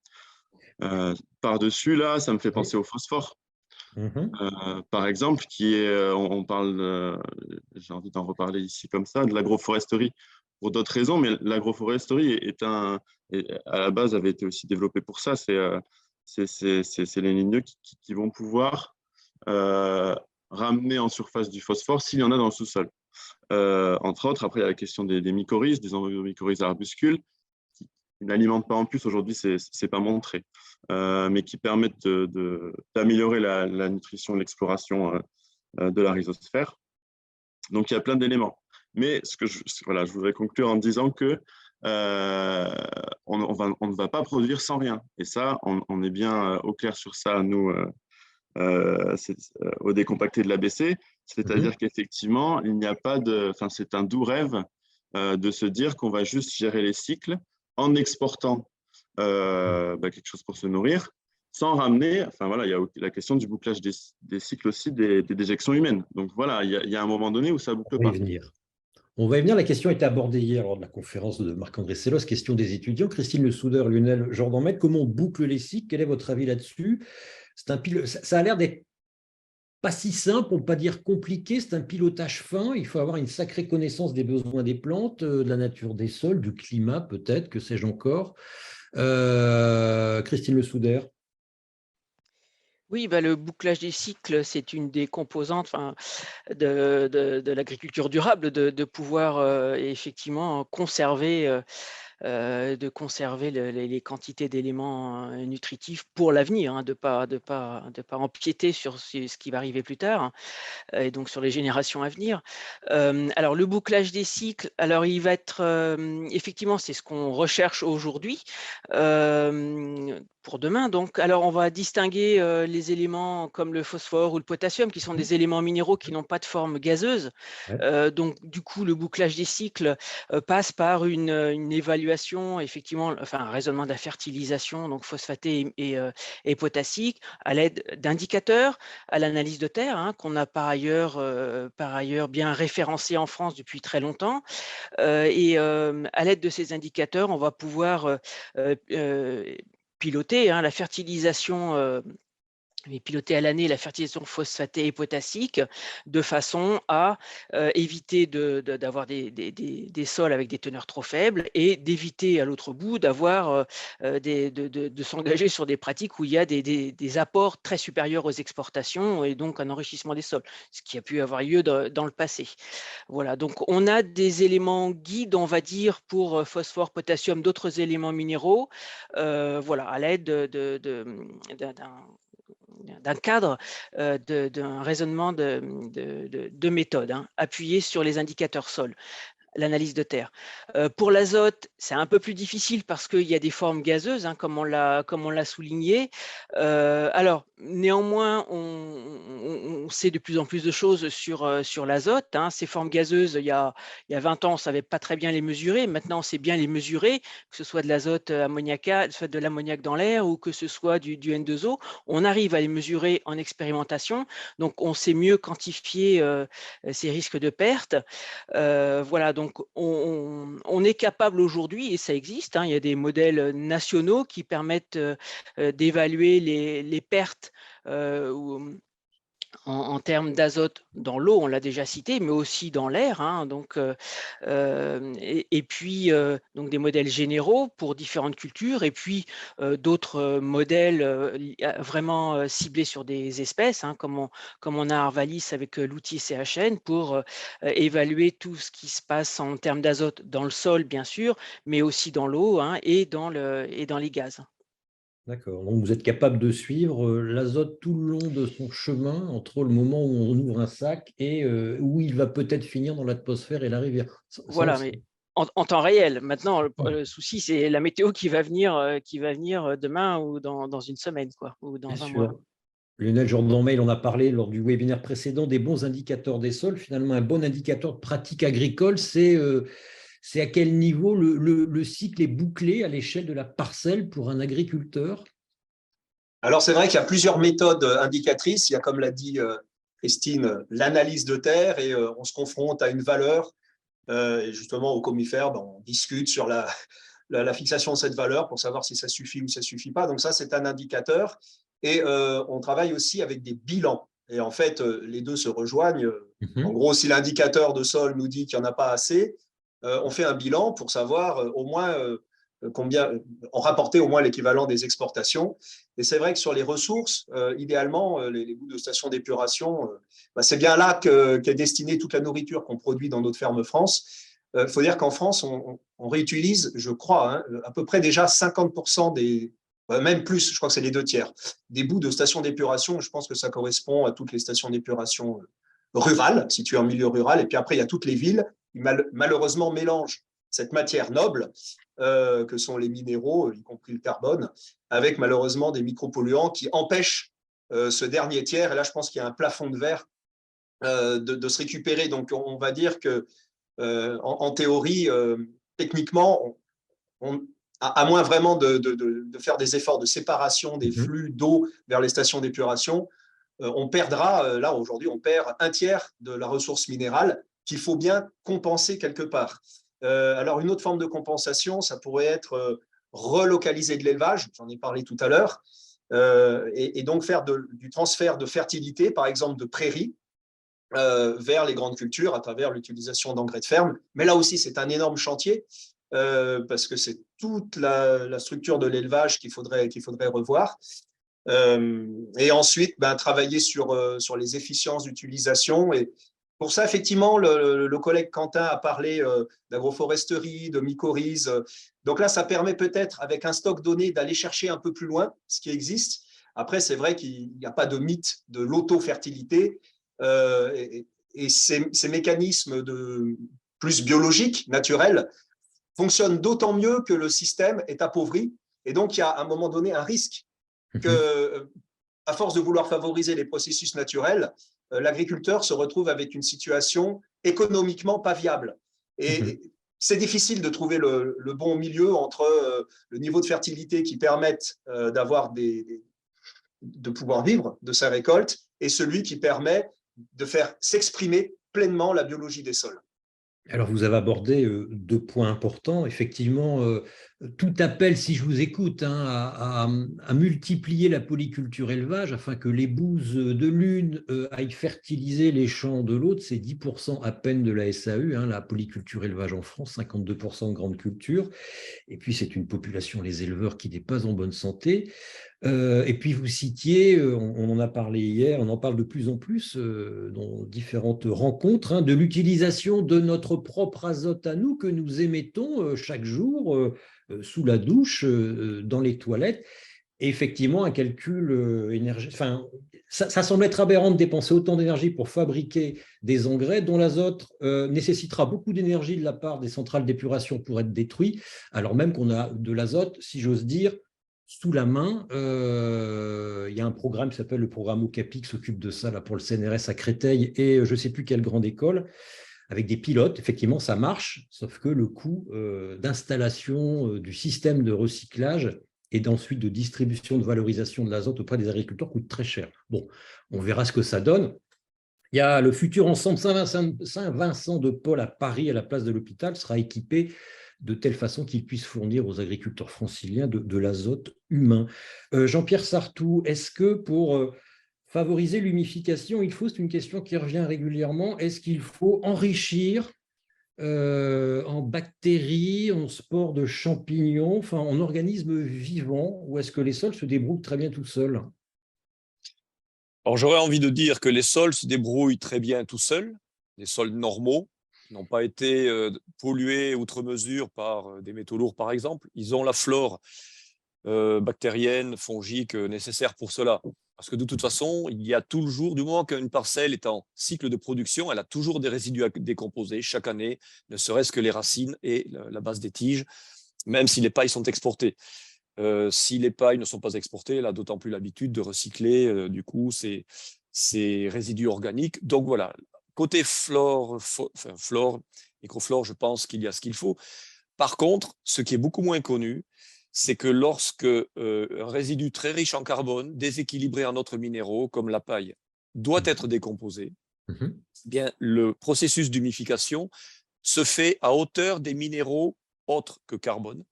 Par-dessus, là, ça me fait penser au phosphore. Par exemple, qui est, on parle, j'ai envie d'en reparler ici comme ça, de l'agroforesterie pour d'autres raisons, mais l'agroforesterie à la base avait été aussi développée pour ça. C'est les ligneux qui vont pouvoir ramener en surface du phosphore s'il y en a dans le sous-sol. Entre autres, après, il y a la question des mycorhizes, des mycorhizes arbuscules, qui n'alimentent pas en plus, aujourd'hui, c'est pas montré, mais qui permettent d'améliorer la nutrition, l'exploration de la rhizosphère. Donc, il y a plein d'éléments. Mais je voudrais conclure en disant que on ne va pas produire sans rien. Et ça, on est bien au clair sur ça, nous, au décompacté de l'ABC. C'est-à-dire qu'effectivement, il n'y a pas c'est un doux rêve de se dire qu'on va juste gérer les cycles en exportant quelque chose pour se nourrir, sans ramener, il y a la question du bouclage des cycles aussi des déjections humaines. Donc voilà, il y a un moment donné où ça ne boucle pas. On va y venir. La question a été abordée hier lors de la conférence de Marc-André Sellos, question des étudiants. Christine Le Soudeur, Lionel Jordan-Maître, comment on boucle les cycles? Quel est votre avis là-dessus? Ça a l'air d'être pas si simple, pour ne pas dire compliqué. C'est un pilotage fin. Il faut avoir une sacrée connaissance des besoins des plantes, de la nature des sols, du climat peut-être, que sais-je encore. Christine Le Soudeur. Oui, le bouclage des cycles, c'est une des composantes de l'agriculture durable, de pouvoir effectivement conserver les quantités d'éléments nutritifs pour l'avenir, de pas empiéter sur ce qui va arriver plus tard, et donc sur les générations à venir. Alors le bouclage des cycles, alors il va être effectivement, c'est ce qu'on recherche aujourd'hui pour demain. Donc, alors on va distinguer les éléments comme le phosphore ou le potassium, qui sont des éléments minéraux qui n'ont pas de forme gazeuse. Donc du coup, le bouclage des cycles passe par une évaluation, effectivement, un raisonnement de la fertilisation, donc phosphatée et potassique, à l'aide d'indicateurs, à l'analyse de terre, qu'on a par ailleurs bien référencé en France depuis très longtemps. Et à l'aide de ces indicateurs, on va pouvoir piloter la fertilisation piloter à l'année la fertilisation phosphatée et potassique, de façon à éviter d'avoir des sols avec des teneurs trop faibles, et d'éviter à l'autre bout d'avoir de s'engager sur des pratiques où il y a des apports très supérieurs aux exportations, et donc un enrichissement des sols, ce qui a pu avoir lieu dans le passé. Voilà, donc on a des éléments guides, on va dire, pour phosphore, potassium, d'autres éléments minéraux, à l'aide d'un cadre, d'un raisonnement de méthode, appuyé sur les indicateurs sol. l'analyse de terre. Pour l'azote, c'est un peu plus difficile parce qu'il y a des formes gazeuses, hein, comme on l'a souligné. Alors, néanmoins, on sait de plus en plus de choses sur l'azote, hein. Ces formes gazeuses, il y a 20 ans, on ne savait pas très bien les mesurer. Maintenant, on sait bien les mesurer, que ce soit de l'azote ammoniacal, soit de l'ammoniac dans l'air ou que ce soit du N2O. On arrive à les mesurer en expérimentation, donc on sait mieux quantifier ces risques de perte. Voilà, donc on est capable aujourd'hui, et ça existe, hein, il y a des modèles nationaux qui permettent d'évaluer les pertes en termes d'azote dans l'eau, on l'a déjà cité, mais aussi dans l'air, hein, donc, et puis donc des modèles généraux pour différentes cultures, et puis d'autres modèles vraiment ciblés sur des espèces, hein, comme on a à Arvalis avec l'outil CHN pour évaluer tout ce qui se passe en termes d'azote dans le sol, bien sûr, mais aussi dans l'eau, hein, et dans les gaz. D'accord. Donc, vous êtes capable de suivre l'azote tout le long de son chemin entre le moment où on ouvre un sac et où il va peut-être finir dans l'atmosphère et la rivière. Ça, on le Voilà, sait. mais en temps réel. Maintenant, le souci, c'est la météo qui va venir demain ou dans une semaine, quoi, ou Bien dans un mois. sûr. Lionel Jourdan-Mail, on a parlé lors du webinaire précédent des bons indicateurs des sols. Finalement, un bon indicateur de pratique agricole, c'est à quel niveau le cycle est bouclé à l'échelle de la parcelle pour un agriculteur? Alors, c'est vrai qu'il y a plusieurs méthodes indicatrices. Il y a, comme l'a dit Christine, l'analyse de terre et on se confronte à une valeur. Et justement, au comifère, on discute sur la fixation de cette valeur pour savoir si ça suffit ou ça ne suffit pas. Donc ça, c'est un indicateur. Et on travaille aussi avec des bilans. Et en fait, les deux se rejoignent. En gros, si l'indicateur de sol nous dit qu'il n'y en a pas assez, on fait un bilan pour savoir au moins combien, en rapporter au moins l'équivalent des exportations. Et c'est vrai que sur les ressources, idéalement, les bouts de stations d'épuration, c'est bien là qu'est destinée toute la nourriture qu'on produit dans notre ferme France. Il faut dire qu'en France, on réutilise, je crois, hein, à peu près déjà 50% même plus, je crois que c'est les 2 tiers, des bouts de stations d'épuration. Je pense que ça correspond à toutes les stations d'épuration rurales, situées en milieu rural. Et puis après, il y a toutes les villes qui malheureusement mélangent cette matière noble, que sont les minéraux, y compris le carbone, avec malheureusement des micropolluants qui empêchent ce dernier tiers. Et là, je pense qu'il y a un plafond de verre de se récupérer. Donc, on va dire que en théorie, techniquement, à moins vraiment de faire des efforts de séparation des flux d'eau vers les stations d'épuration, on perdra, là aujourd'hui, on perd 1 tiers de la ressource minérale qu'il faut bien compenser quelque part. Alors, une autre forme de compensation, ça pourrait être relocaliser de l'élevage, j'en ai parlé tout à l'heure, et donc faire du transfert de fertilité, par exemple de prairies, vers les grandes cultures à travers l'utilisation d'engrais de ferme. Mais là aussi, c'est un énorme chantier parce que c'est toute la structure de l'élevage qu'il faudrait revoir. Et ensuite, travailler sur les efficiences d'utilisation. Et pour ça, effectivement, le collègue Quentin a parlé d'agroforesterie, de mycorhizes. Donc là, ça permet peut-être, avec un stock donné, d'aller chercher un peu plus loin ce qui existe. Après, c'est vrai qu'il n'y a pas de mythe de l'auto-fertilité. Et ces mécanismes plus biologiques, naturels, fonctionnent d'autant mieux que le système est appauvri. Et donc, il y a à un moment donné un risque que, à force de vouloir favoriser les processus naturels, l'agriculteur se retrouve avec une situation économiquement pas viable. Et c'est difficile de trouver le bon milieu entre le niveau de fertilité qui permette de pouvoir vivre de sa récolte et celui qui permet de faire s'exprimer pleinement la biologie des sols. Alors, vous avez abordé 2 points importants. Effectivement, tout appelle, si je vous écoute, hein, à multiplier la polyculture élevage afin que les bouses de l'une aillent fertiliser les champs de l'autre. C'est 10% à peine de la SAU, hein, la polyculture élevage en France, 52% de grandes cultures. Et puis, c'est une population, les éleveurs, qui n'est pas en bonne santé. Et puis vous citiez, on en a parlé hier, on en parle de plus en plus dans différentes rencontres, hein, de l'utilisation de notre propre azote à nous que nous émettons chaque jour sous la douche, dans les toilettes. Et effectivement, un calcul énergie. Enfin, ça semble être aberrant de dépenser autant d'énergie pour fabriquer des engrais dont l'azote nécessitera beaucoup d'énergie de la part des centrales d'épuration pour être détruit, alors même qu'on a de l'azote, si j'ose dire, sous la main. Il y a un programme qui s'appelle le programme OCAPI qui s'occupe de ça là, pour le CNRS à Créteil et je ne sais plus quelle grande école, avec des pilotes. Effectivement, ça marche, sauf que le coût d'installation du système de recyclage et d'ensuite de distribution, de valorisation de l'azote auprès des agriculteurs coûte très cher. Bon, on verra ce que ça donne. Il y a le futur ensemble Saint-Vincent de Paul à Paris, à la place de l'hôpital, sera équipé de telle façon qu'il puisse fournir aux agriculteurs franciliens de l'azote humain. Jean-Pierre Sartou, est-ce que pour favoriser l'humification, c'est une question qui revient régulièrement, est-ce qu'il faut enrichir en bactéries, en spores de champignons, enfin en organismes vivants, ou est-ce que les sols se débrouillent très bien tout seuls? Alors, j'aurais envie de dire que les sols se débrouillent très bien tout seuls, les sols normaux, qui n'ont pas été pollués outre mesure par des métaux lourds, par exemple. Ils ont la flore bactérienne, fongique nécessaire pour cela. Parce que de toute façon, il y a toujours, du moment qu'une parcelle est en cycle de production, elle a toujours des résidus à décomposer chaque année, ne serait-ce que les racines et la base des tiges, même si les pailles sont exportées. Si les pailles ne sont pas exportées, elle a d'autant plus l'habitude de recycler du coup ces résidus organiques. Donc voilà, côté flore, microflore, je pense qu'il y a ce qu'il faut. Par contre, ce qui est beaucoup moins connu, c'est que lorsque un résidu très riche en carbone, déséquilibré en autres minéraux, comme la paille, doit être décomposé, bien, le processus d'humification se fait à hauteur des minéraux autres que carbone,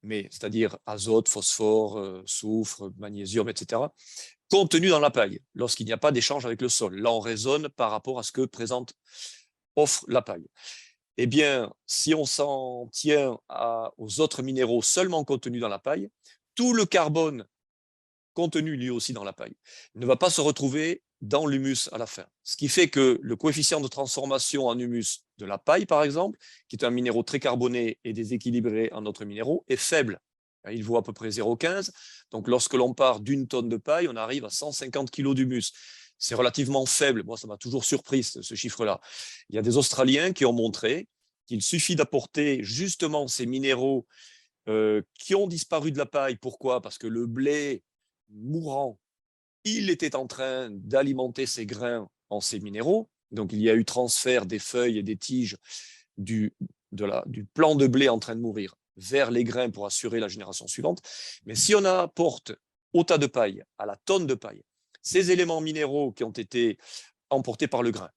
mais c'est-à-dire azote, phosphore, soufre, magnésium, etc., contenus dans la paille, lorsqu'il n'y a pas d'échange avec le sol. Là, on raisonne par rapport à ce que offre la paille. Eh bien, si on s'en tient aux autres minéraux seulement contenus dans la paille, tout le carbone contenu lui aussi dans la paille ne va pas se retrouver dans l'humus à la fin. Ce qui fait que le coefficient de transformation en humus de la paille, par exemple, qui est un minéraux très carboné et déséquilibré en autres minéraux, est faible. Il vaut à peu près 0,15. Donc, lorsque l'on part d'une tonne de paille, on arrive à 150 kg d'humus. C'est relativement faible. Moi, ça m'a toujours surpris, ce chiffre-là. Il y a des Australiens qui ont montré qu'il suffit d'apporter justement ces minéraux qui ont disparu de la paille. Pourquoi? Parce que le blé mourant, il était en train d'alimenter ses grains en ces minéraux. Donc, il y a eu transfert des feuilles et des tiges du plant de blé en train de mourir vers les grains pour assurer la génération suivante. Mais si on apporte au tas de paille, à la tonne de paille, ces éléments minéraux qui ont été emportés par le grain,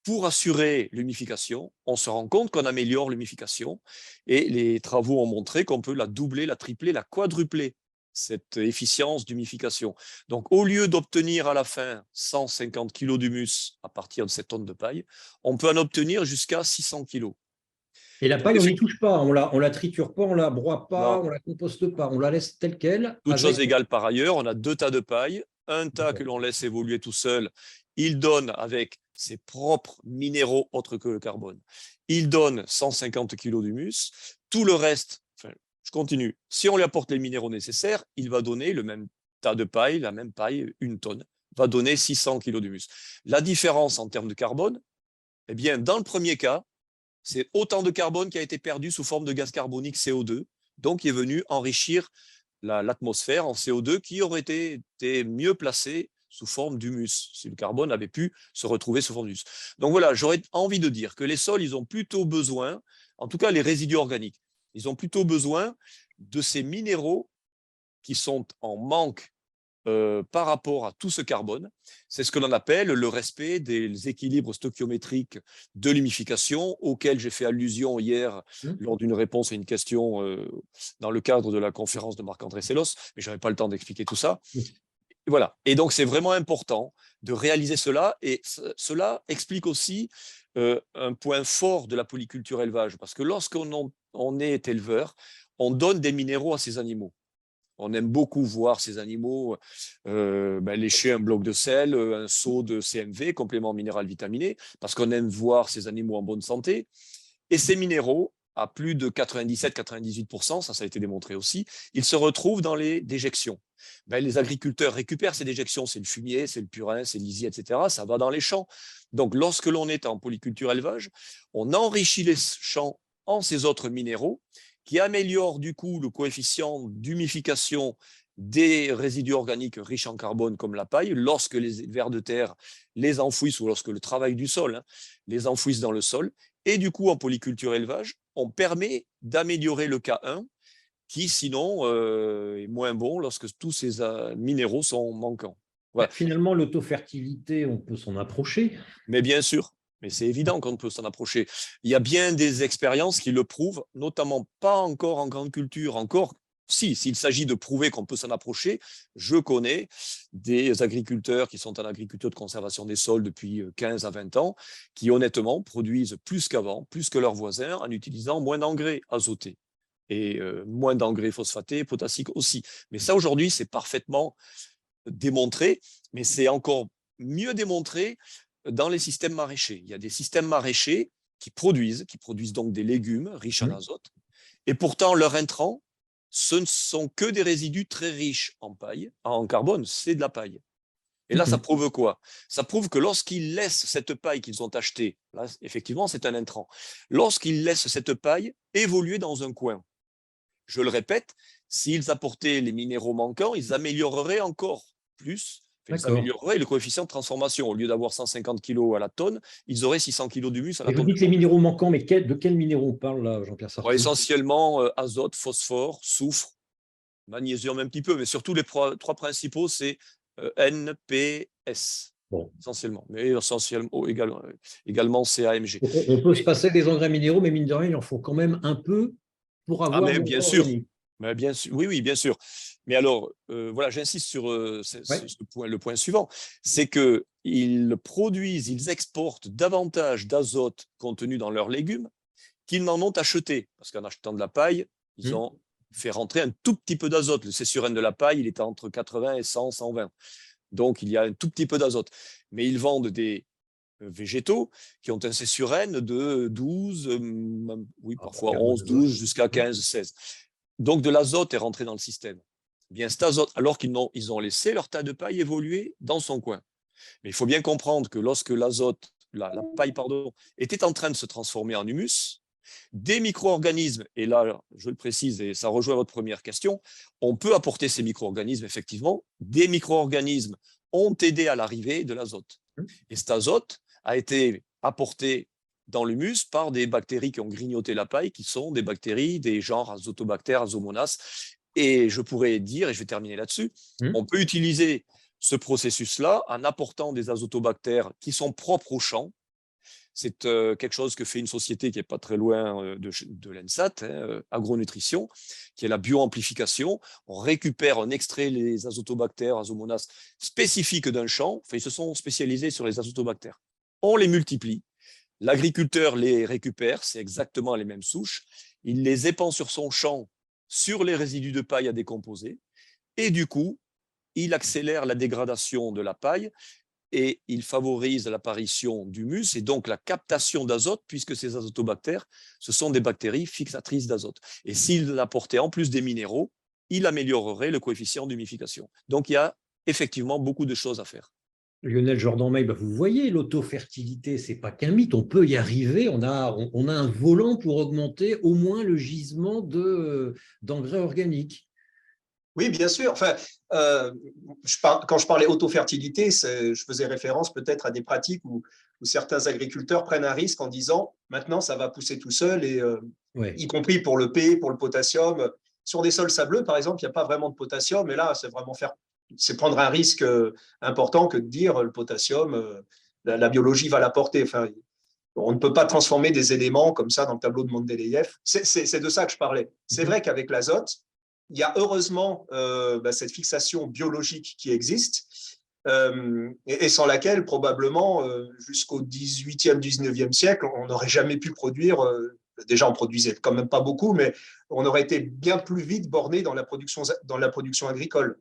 pour assurer l'humification, on se rend compte qu'on améliore l'humification et les travaux ont montré qu'on peut la doubler, la tripler, la quadrupler, cette efficience d'humification. Donc, au lieu d'obtenir à la fin 150 kg d'humus à partir de cette tonne de paille, on peut en obtenir jusqu'à 600 kg. Et la paille, on n'y touche pas, on la triture pas, on la broie pas, Non. on la composte pas, on la laisse telle qu'elle. Toutes choses égales par ailleurs, on a deux tas de paille, un tas que l'on laisse évoluer tout seul, il donne avec ses propres minéraux autres que le carbone, il donne 150 kg d'humus, tout le reste, je continue, si on lui apporte les minéraux nécessaires, il va donner le même tas de paille, la même paille, une tonne, va donner 600 kg d'humus. La différence en termes de carbone, eh bien, dans le premier cas, c'est autant de carbone qui a été perdu sous forme de gaz carbonique CO2, donc qui est venu enrichir l'atmosphère en CO2 qui aurait été mieux placé sous forme d'humus, si le carbone avait pu se retrouver sous forme d'humus. Donc voilà, j'aurais envie de dire que les sols, ils ont plutôt besoin, en tout cas les résidus organiques, ils ont plutôt besoin de ces minéraux qui sont en manque par rapport à tout ce carbone. C'est ce que l'on appelle le respect des équilibres stoichiométriques de l'humification, auxquels j'ai fait allusion hier lors d'une réponse à une question dans le cadre de la conférence de Marc-André Sellos, mais je n'avais pas le temps d'expliquer tout ça. Voilà. Et donc, c'est vraiment important de réaliser cela. Et cela explique aussi un point fort de la polyculture élevage. Parce que lorsqu'on est éleveur, on donne des minéraux à ces animaux. On aime beaucoup voir ces animaux lécher un bloc de sel, un seau de CMV, complément minéral vitaminé, parce qu'on aime voir ces animaux en bonne santé. Et ces minéraux, à plus de 97-98%, ça a été démontré aussi, il se retrouve dans les déjections. Ben, les agriculteurs récupèrent ces déjections, c'est le fumier, c'est le purin, c'est l'isier, etc. Ça va dans les champs. Donc, lorsque l'on est en polyculture élevage, on enrichit les champs en ces autres minéraux qui améliorent du coup le coefficient d'humification des résidus organiques riches en carbone comme la paille, lorsque les vers de terre les enfouissent ou lorsque le travail du sol les enfouissent dans le sol. Et du coup, en polyculture élevage, on permet d'améliorer le K1 qui, sinon, est moins bon lorsque tous ces minéraux sont manquants. Voilà. Finalement, l'autofertilité, on peut s'en approcher. Mais bien sûr, mais c'est évident qu'on peut s'en approcher. Il y a bien des expériences qui le prouvent, notamment pas encore en grande culture, encore s'il s'agit de prouver qu'on peut s'en approcher, je connais des agriculteurs qui sont en agriculture de conservation des sols depuis 15 à 20 ans, qui honnêtement produisent plus qu'avant, plus que leurs voisins, en utilisant moins d'engrais azotés et moins d'engrais phosphatés, potassiques aussi. Mais ça, aujourd'hui, c'est parfaitement démontré, mais c'est encore mieux démontré dans les systèmes maraîchers. Il y a des systèmes maraîchers qui produisent donc des légumes riches en azote, et pourtant leur intrant, ce ne sont que des résidus très riches en paille, en carbone, c'est de la paille. Et là, ça prouve quoi? Ça prouve que lorsqu'ils laissent cette paille qu'ils ont achetée, là, effectivement, c'est un intrant, lorsqu'ils laissent cette paille évoluer dans un coin, je le répète, s'ils apportaient les minéraux manquants, ils amélioreraient encore plus, ils amélioreraient le coefficient de transformation. Au lieu d'avoir 150 kg à la tonne, ils auraient 600 kg d'humus à la tonne. Vous dites les minéraux manquants, mais de quels minéraux on parle là, Jean-Pierre Sartrou? Essentiellement azote, phosphore, soufre, magnésium un petit peu, mais surtout les trois principaux, c'est NPS. Bon. Essentiellement, mais essentiellement également CAMG. On peut se passer des engrais minéraux, mais mine de rien, il en faut quand même un peu pour avoir. Mais bien sûr. Mais bien sûr, oui, bien sûr. Mais alors, voilà, j'insiste sur le point suivant, c'est qu'ils produisent, ils exportent davantage d'azote contenu dans leurs légumes qu'ils n'en ont acheté. Parce qu'en achetant de la paille, ils ont fait rentrer un tout petit peu d'azote. Le C/N de la paille, il est entre 80 et 100, 120. Donc, il y a un tout petit peu d'azote. Mais ils vendent des végétaux qui ont un C/N de 12, parfois 11, 12, jusqu'à 15, 16. Donc, de l'azote est rentré dans le système. Bien, cet azote, alors qu'ils ont laissé leur tas de paille évoluer dans son coin. Mais il faut bien comprendre que lorsque la paille, était en train de se transformer en humus, des micro-organismes, et là, je le précise, et ça rejoint votre première question, on peut apporter ces micro-organismes, effectivement. Des micro-organismes ont aidé à l'arrivée de l'azote. Et cet azote a été apporté dans l'humus par des bactéries qui ont grignoté la paille, qui sont des bactéries des genres Azotobacter, Azomonas. Et je pourrais dire, et je vais terminer là-dessus, on peut utiliser ce processus-là en apportant des azotobactères qui sont propres au champ. C'est quelque chose que fait une société qui n'est pas très loin de l'ENSAT, Agronutrition, qui est la bioamplification. On récupère, on extrait les azotobactères, Azomonas spécifiques d'un champ. Enfin, ils se sont spécialisés sur les azotobactères. On les multiplie. L'agriculteur les récupère, c'est exactement les mêmes souches. Il les épand sur son champ, sur les résidus de paille à décomposer. Et du coup, il accélère la dégradation de la paille et il favorise l'apparition d'humus et donc la captation d'azote, puisque ces azotobactères, ce sont des bactéries fixatrices d'azote. Et s'il apportait en plus des minéraux, il améliorerait le coefficient d'humification. Donc, il y a effectivement beaucoup de choses à faire. Lionel Jordan-May, vous voyez, l'autofertilité, ce n'est pas qu'un mythe, on peut y arriver, on a un volant pour augmenter au moins le gisement d'engrais organiques. Oui, bien sûr. Enfin, quand je parlais autofertilité, je faisais référence peut-être à des pratiques où certains agriculteurs prennent un risque en disant maintenant ça va pousser tout seul, et, y compris pour le P, pour le potassium. Sur des sols sableux, par exemple, il n'y a pas vraiment de potassium, mais là, c'est prendre un risque important que de dire le potassium, la biologie va l'apporter. Enfin, on ne peut pas transformer des éléments comme ça dans le tableau de Mendeleïev. C'est de ça que je parlais. C'est vrai qu'avec l'azote, il y a heureusement cette fixation biologique qui existe et sans laquelle, probablement, jusqu'au 18e, 19e siècle, on n'aurait jamais pu produire. Déjà, on produisait quand même pas beaucoup, mais on aurait été bien plus vite borné dans la production agricole.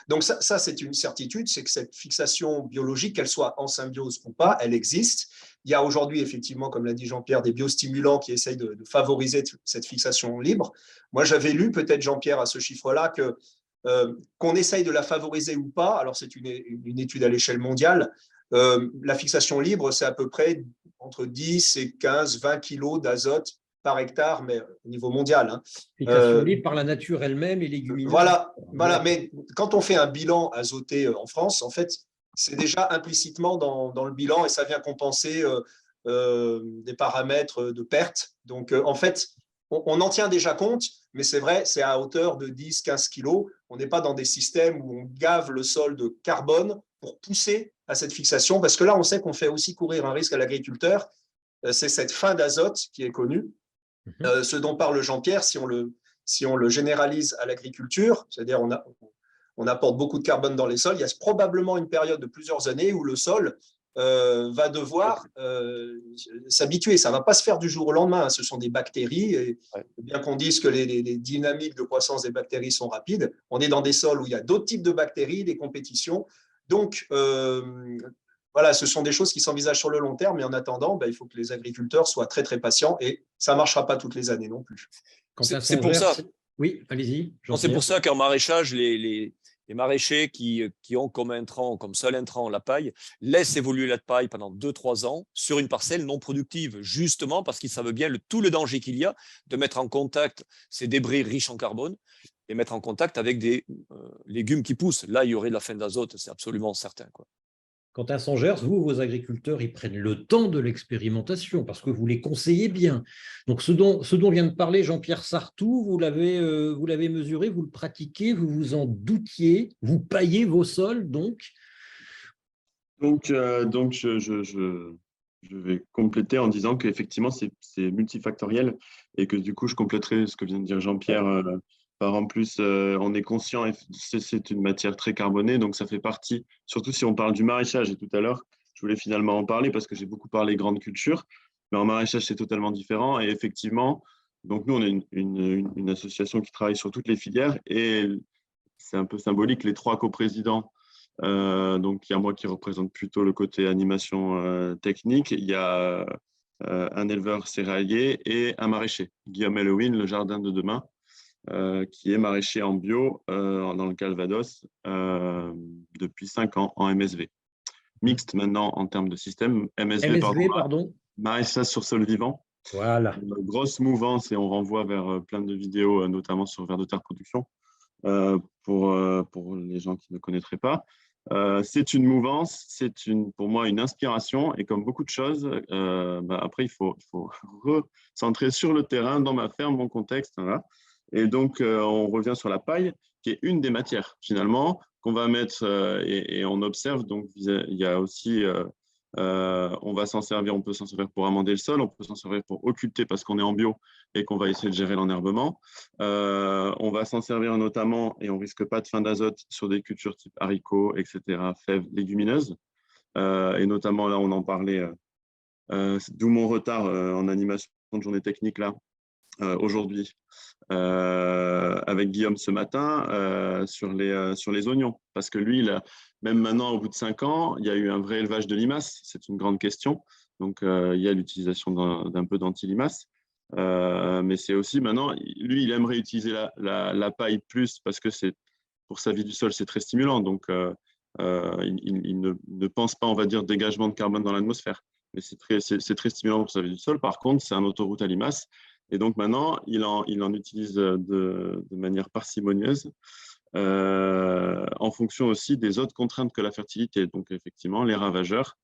Donc ça c'est une certitude, c'est que cette fixation biologique, qu'elle soit en symbiose ou pas, elle existe. Il y a aujourd'hui, effectivement, comme l'a dit Jean-Pierre, des biostimulants qui essayent de favoriser cette fixation libre. Moi, j'avais lu, peut-être Jean-Pierre, à ce chiffre-là, qu'on essaye de la favoriser ou pas, alors c'est une étude à l'échelle mondiale, la fixation libre, c'est à peu près entre 10 et 15, 20 kilos d'azote par hectare, mais au niveau mondial. Hein. Fixation libre par la nature elle-même et légumineuse. Voilà, mais quand on fait un bilan azoté en France, en fait, c'est déjà implicitement dans le bilan et ça vient compenser des paramètres de perte. Donc, en fait, on en tient déjà compte, mais c'est vrai, c'est à hauteur de 10-15 kilos. On n'est pas dans des systèmes où on gave le sol de carbone pour pousser à cette fixation, parce que là, on sait qu'on fait aussi courir un risque à l'agriculteur. C'est cette fin d'azote qui est connue. Ce dont parle Jean-Pierre, si on le généralise à l'agriculture, c'est-à-dire on apporte beaucoup de carbone dans les sols, il y a probablement une période de plusieurs années où le sol va devoir s'habituer. Ça ne va pas se faire du jour au lendemain. Hein. Ce sont des bactéries. Et bien qu'on dise que les dynamiques de croissance des bactéries sont rapides, on est dans des sols où il y a d'autres types de bactéries, des compétitions. Donc, voilà, ce sont des choses qui s'envisagent sur le long terme, mais en attendant, il faut que les agriculteurs soient très, très patients et ça ne marchera pas toutes les années non plus. C'est pour ça. Oui, allez-y. C'est pour ça qu'en maraîchage, les maraîchers qui ont comme seul intrant la paille, laissent évoluer la paille pendant 2-3 ans sur une parcelle non productive, justement parce qu'ils savent bien tout le danger qu'il y a de mettre en contact ces débris riches en carbone et mettre en contact avec des légumes qui poussent. Là, il y aurait de la fin d'azote, c'est absolument certain, quoi. Quentin Sangers, vos agriculteurs, ils prennent le temps de l'expérimentation parce que vous les conseillez bien. Donc, ce dont vient de parler Jean-Pierre Sarthou, vous l'avez mesuré, vous le pratiquez, vous vous en doutiez, vous paillez vos sols, donc je vais compléter en disant qu'effectivement, c'est multifactoriel et que du coup, je compléterai ce que vient de dire Jean-Pierre. En plus, on est conscient, c'est une matière très carbonée, donc ça fait partie, surtout si on parle du maraîchage. Et tout à l'heure, je voulais finalement en parler parce que j'ai beaucoup parlé grandes cultures, mais en maraîchage, c'est totalement différent. Et effectivement, donc nous, on est une association qui travaille sur toutes les filières et c'est un peu symbolique, les 3 coprésidents. Donc, il y a moi qui représente plutôt le côté animation technique. Il y a un éleveur céréalier et un maraîcher, Guillaume Halloween, le jardin de demain. Qui est maraîcher en bio dans le Calvados depuis 5 ans en MSV. Mixte maintenant en termes de système. MSV, pardon. Maraîchage sur sol vivant. Voilà. Une grosse mouvance et on renvoie vers plein de vidéos, notamment sur Vers de Terre Production, pour les gens qui ne connaîtraient pas. C'est une mouvance, c'est pour moi une inspiration et comme beaucoup de choses, après il faut recentrer sur le terrain, dans ma ferme, mon contexte. Voilà. Et donc, on revient sur la paille, qui est une des matières, finalement, qu'on va mettre, et on observe. Donc, il y a aussi, on peut s'en servir pour amender le sol, on peut s'en servir pour occulter parce qu'on est en bio et qu'on va essayer de gérer l'enherbement. On va s'en servir notamment, et on ne risque pas de fin d'azote, sur des cultures type haricots, etc., fèves, légumineuses. Et notamment, là, on en parlait, d'où mon retard en animation de journée technique, là. Aujourd'hui avec Guillaume ce matin sur les oignons. Parce que lui, même maintenant, au bout de 5 ans, il y a eu un vrai élevage de limaces. C'est une grande question. Donc, il y a l'utilisation d'un peu d'anti-limaces. Mais c'est aussi maintenant, lui, il aimerait utiliser la paille plus parce que pour sa vie du sol, c'est très stimulant. Donc, il ne pense pas, on va dire, dégagement de carbone dans l'atmosphère. Mais c'est très stimulant pour sa vie du sol. Par contre, c'est un autoroute à limaces. Et donc maintenant, il en utilise de manière parcimonieuse en fonction aussi des autres contraintes que la fertilité. Donc effectivement, les ravageurs,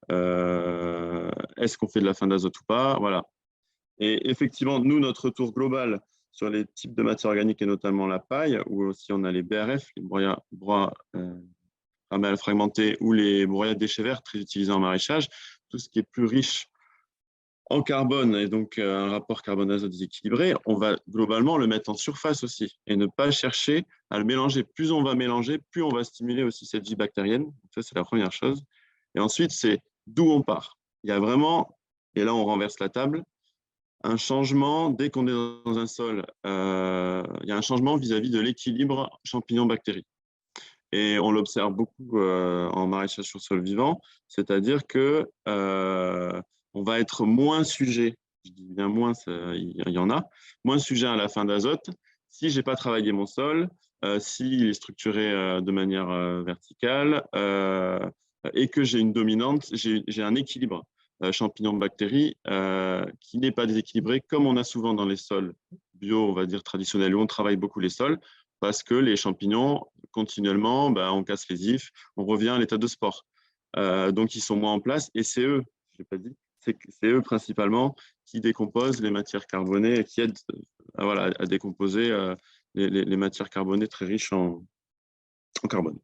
est-ce qu'on fait de la fin d'azote ou pas? Voilà. Et effectivement, nous, notre retour global sur les types de matières organiques et notamment la paille, où aussi on a les BRF, les broyats ramels fragmentés ou les broyats de déchets verts, très utilisés en maraîchage, tout ce qui est plus riche en carbone et donc un rapport carbone-azote déséquilibré, on va globalement le mettre en surface aussi et ne pas chercher à le mélanger. Plus on va mélanger, plus on va stimuler aussi cette vie bactérienne. Donc ça, c'est la première chose. Et ensuite, c'est d'où on part. Il y a vraiment, et là on renverse la table, un changement dès qu'on est dans un sol. Il y a un changement vis-à-vis de l'équilibre champignon-bactéries. et on l'observe beaucoup en maraîchage sur sol vivant, c'est-à-dire que on va être moins sujet, je dis bien moins, il y en a, moins sujet à la fin d'azote si j'ai pas travaillé mon sol, s'il est structuré de manière verticale et que j'ai une dominante, j'ai un équilibre champignons-bactéries qui n'est pas déséquilibré comme on a souvent dans les sols bio, on va dire traditionnels, où on travaille beaucoup les sols, parce que les champignons, continuellement, on casse les ifs, on revient à l'état de sport. Donc, ils sont moins en place, et c'est eux, je l'ai pas dit, c'est eux principalement qui décomposent les matières carbonées et qui aident à décomposer les matières carbonées très riches en carbone.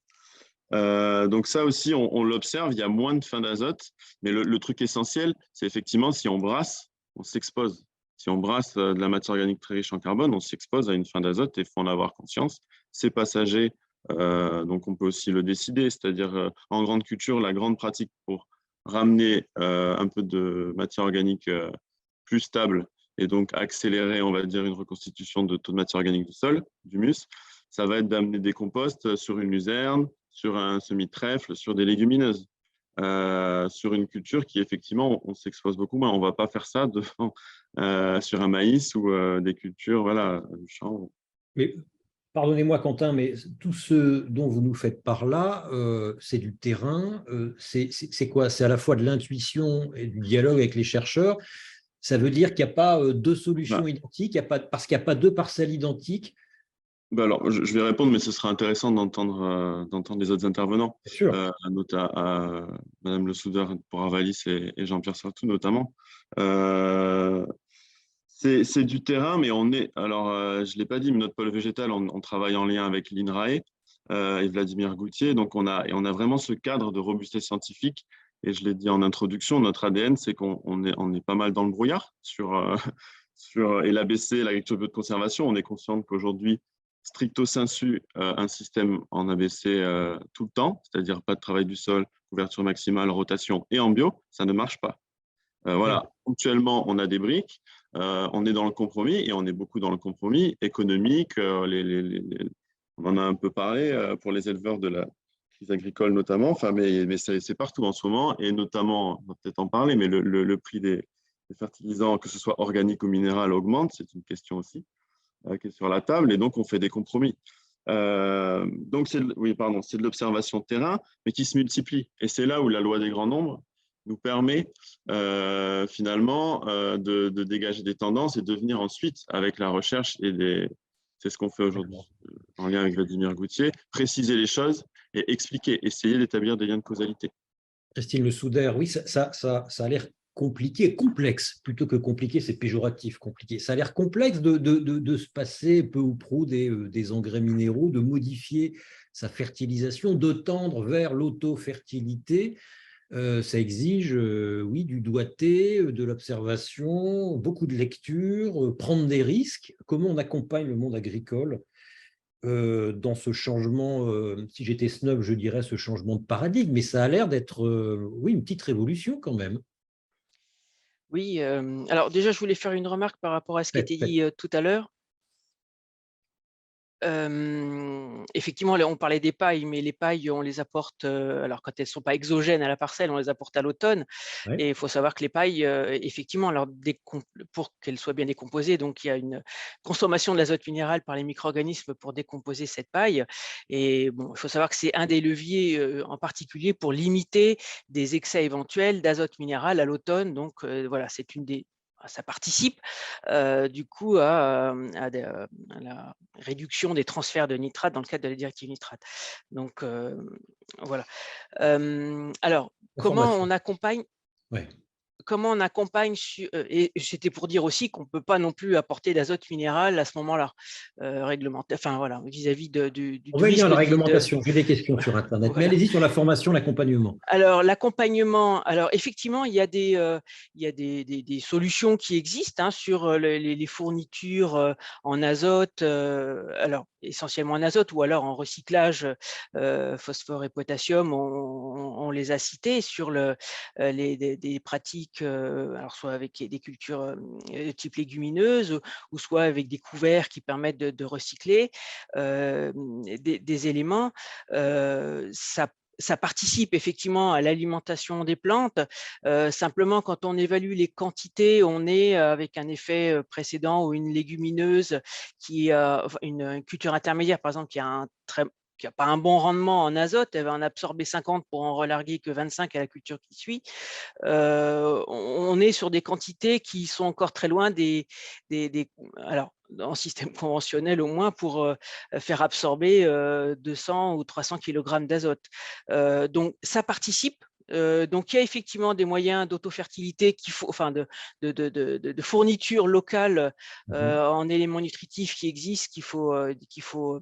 Donc ça aussi, on l'observe, il y a moins de fin d'azote, mais le truc essentiel, c'est effectivement si on brasse, on s'expose. Si on brasse de la matière organique très riche en carbone, on s'expose à une fin d'azote et il faut en avoir conscience. C'est passager, donc on peut aussi le décider, c'est-à-dire en grande culture, la grande pratique pour ramener un peu de matière organique plus stable et donc accélérer, on va dire, une reconstitution de taux de matière organique du sol, d'humus, ça va être d'amener des composts sur une luzerne, sur un semi-trèfle, sur des légumineuses, sur une culture qui, effectivement, on s'expose beaucoup moins. On ne va pas faire ça devant, sur un maïs ou des cultures, voilà, du champ. Mais pardonnez-moi, Quentin, mais tout ce dont vous nous faites part là, c'est du terrain. C'est quoi? C'est à la fois de l'intuition et du dialogue avec les chercheurs. Ça veut dire qu'il n'y a pas deux solutions identiques, parce qu'il n'y a pas deux parcelles identiques. Alors, je vais répondre, mais ce sera intéressant d'entendre les autres intervenants, notamment Madame Le Soudeur pour Avalis et Jean-Pierre Sartou notamment. C'est du terrain, mais on est. Alors, je ne l'ai pas dit, mais notre pôle végétal, on travaille en lien avec l'INRAE et Vladimir Goutier. Donc, on a vraiment ce cadre de robustesse scientifique. Et je l'ai dit en introduction, notre ADN, c'est qu'on est pas mal dans le brouillard et l'ABC, l'agriculture bio de conservation. On est conscient qu'aujourd'hui, stricto sensu, un système en ABC tout le temps, c'est-à-dire pas de travail du sol, couverture maximale, rotation et en bio, ça ne marche pas. Voilà, ponctuellement, on a des briques, on est dans le compromis et on est beaucoup dans le compromis économique. On en a un peu parlé pour les éleveurs de la crise agricole notamment, enfin, mais c'est partout en ce moment et notamment, on va peut-être en parler, mais le prix des fertilisants, que ce soit organique ou minéral, augmente, c'est une question aussi qui est sur la table et donc on fait des compromis. Donc, c'est de l'observation de terrain, mais qui se multiplie. Et c'est là où la loi des grands nombres nous permet finalement de dégager des tendances et de venir ensuite, avec la recherche, c'est ce qu'on fait aujourd'hui en lien avec Vladimir Goutier, préciser les choses et expliquer, essayer d'établir des liens de causalité. Christine Le Soudeur, oui, ça a l'air compliqué, complexe, plutôt que compliqué, c'est péjoratif, compliqué. Ça a l'air complexe de se passer peu ou prou des engrais minéraux, de modifier sa fertilisation, de tendre vers l'auto-fertilité. Ça exige, oui, du doigté, de l'observation, beaucoup de lecture, prendre des risques. Comment on accompagne le monde agricole dans ce changement, si j'étais snob, je dirais ce changement de paradigme, mais ça a l'air d'être, oui, une petite révolution quand même. Oui, alors déjà, je voulais faire une remarque par rapport à ce qui a été dit tout à l'heure. Effectivement, on parlait des pailles, mais les pailles, on les apporte, alors quand elles ne sont pas exogènes à la parcelle, on les apporte à l'automne. Ouais. Et il faut savoir que les pailles, effectivement, alors, pour qu'elles soient bien décomposées, donc il y a une consommation de l'azote minéral par les micro-organismes pour décomposer cette paille. Et bon, il faut savoir que c'est un des leviers en particulier pour limiter des excès éventuels d'azote minéral à l'automne. Donc voilà, ça participe du coup à la réduction des transferts de nitrates dans le cadre de la directive nitrate. Donc voilà. Alors, comment on accompagne et c'était pour dire aussi qu'on ne peut pas non plus apporter d'azote minéral à ce moment-là, réglementaire, enfin voilà, vis-à-vis du On va venir à la risque réglementation, j'ai des questions sur Internet, mais voilà. allez-y sur la formation, l'accompagnement. Alors, l'accompagnement, alors effectivement, il y a des solutions qui existent sur les fournitures en azote. Alors, essentiellement en azote, ou alors en recyclage, phosphore et potassium, on les a cités sur des pratiques, alors soit avec des cultures type légumineuses, ou soit avec des couverts qui permettent de recycler des éléments. Ça participe effectivement à l'alimentation des plantes. Simplement, quand on évalue les quantités, on est avec un effet précédent ou une légumineuse une culture intermédiaire, par exemple, qui n'a pas un bon rendement en azote, elle va en absorber 50 pour en relarguer que 25 à la culture qui suit. On est sur des quantités qui sont encore très loin alors, en système conventionnel au moins, pour faire absorber 200 ou 300 kg d'azote. Donc, ça participe. Donc, il y a effectivement des moyens d'autofertilité enfin de fourniture locale en éléments nutritifs qui existent, qu'il faut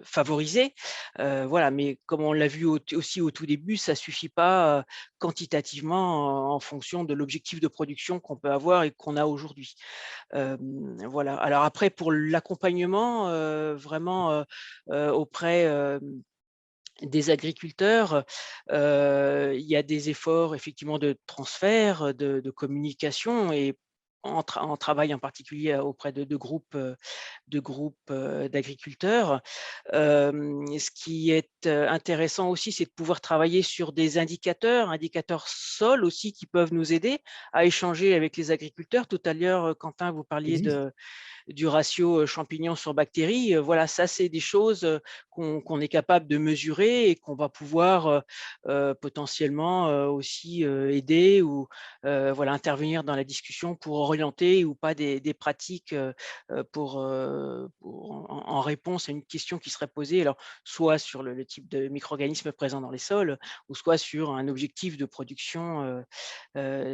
favoriser. Voilà, mais comme on l'a vu aussi au tout début, ça ne suffit pas quantitativement en fonction de l'objectif de production qu'on peut avoir et qu'on a aujourd'hui. Voilà. Alors après, pour l'accompagnement, vraiment auprès des agriculteurs, il y a des efforts effectivement de transfert, de communication, et en travail en particulier auprès de groupes d'agriculteurs. Ce qui est intéressant aussi, c'est de pouvoir travailler sur des indicateurs sol aussi, qui peuvent nous aider à échanger avec les agriculteurs. Tout à l'heure, Quentin, vous parliez du ratio champignons sur bactéries. Voilà, ça, c'est des choses qu'on est capable de mesurer et qu'on va pouvoir potentiellement aussi aider ou voilà, intervenir dans la discussion pour orienter ou pas des pratiques en réponse à une question qui serait posée, alors soit sur le type de micro-organismes présents dans les sols, ou soit sur un objectif de production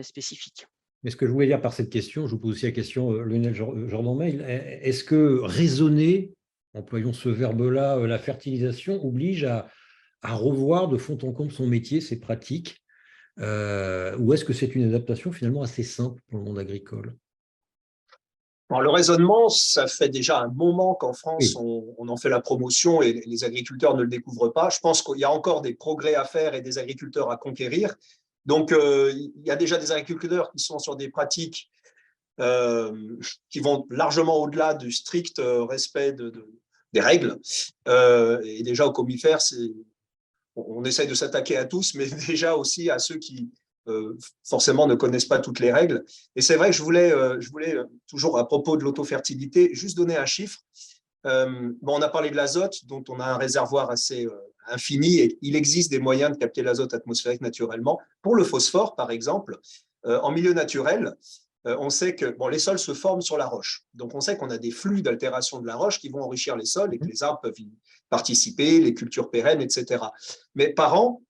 spécifique. Mais ce que je voulais dire par cette question, je vous pose aussi la question, Lionel Jordan-Mail, est-ce que raisonner, employons ce verbe-là, la fertilisation oblige à revoir de fond en comble son métier, ses pratiques, ou est-ce que c'est une adaptation finalement assez simple pour le monde agricole? Alors, le raisonnement, ça fait déjà un moment qu'en France, Oui. on en fait la promotion et les agriculteurs ne le découvrent pas. Je pense qu'il y a encore des progrès à faire et des agriculteurs à conquérir. Donc, il y a déjà des agriculteurs qui sont sur des pratiques qui vont largement au-delà du strict respect des règles. Et déjà, au comifère, on essaye de s'attaquer à tous, mais déjà aussi à ceux qui forcément ne connaissent pas toutes les règles. Et c'est vrai que je voulais toujours, à propos de l'autofertilité, juste donner un chiffre. On a parlé de l'azote, dont on a un réservoir assez infini, et il existe des moyens de capter l'azote atmosphérique naturellement. Pour le phosphore, par exemple, en milieu naturel, on sait que les sols se forment sur la roche. Donc, on sait qu'on a des flux d'altération de la roche qui vont enrichir les sols et que les arbres peuvent y participer, les cultures pérennes, etc. Mais par an,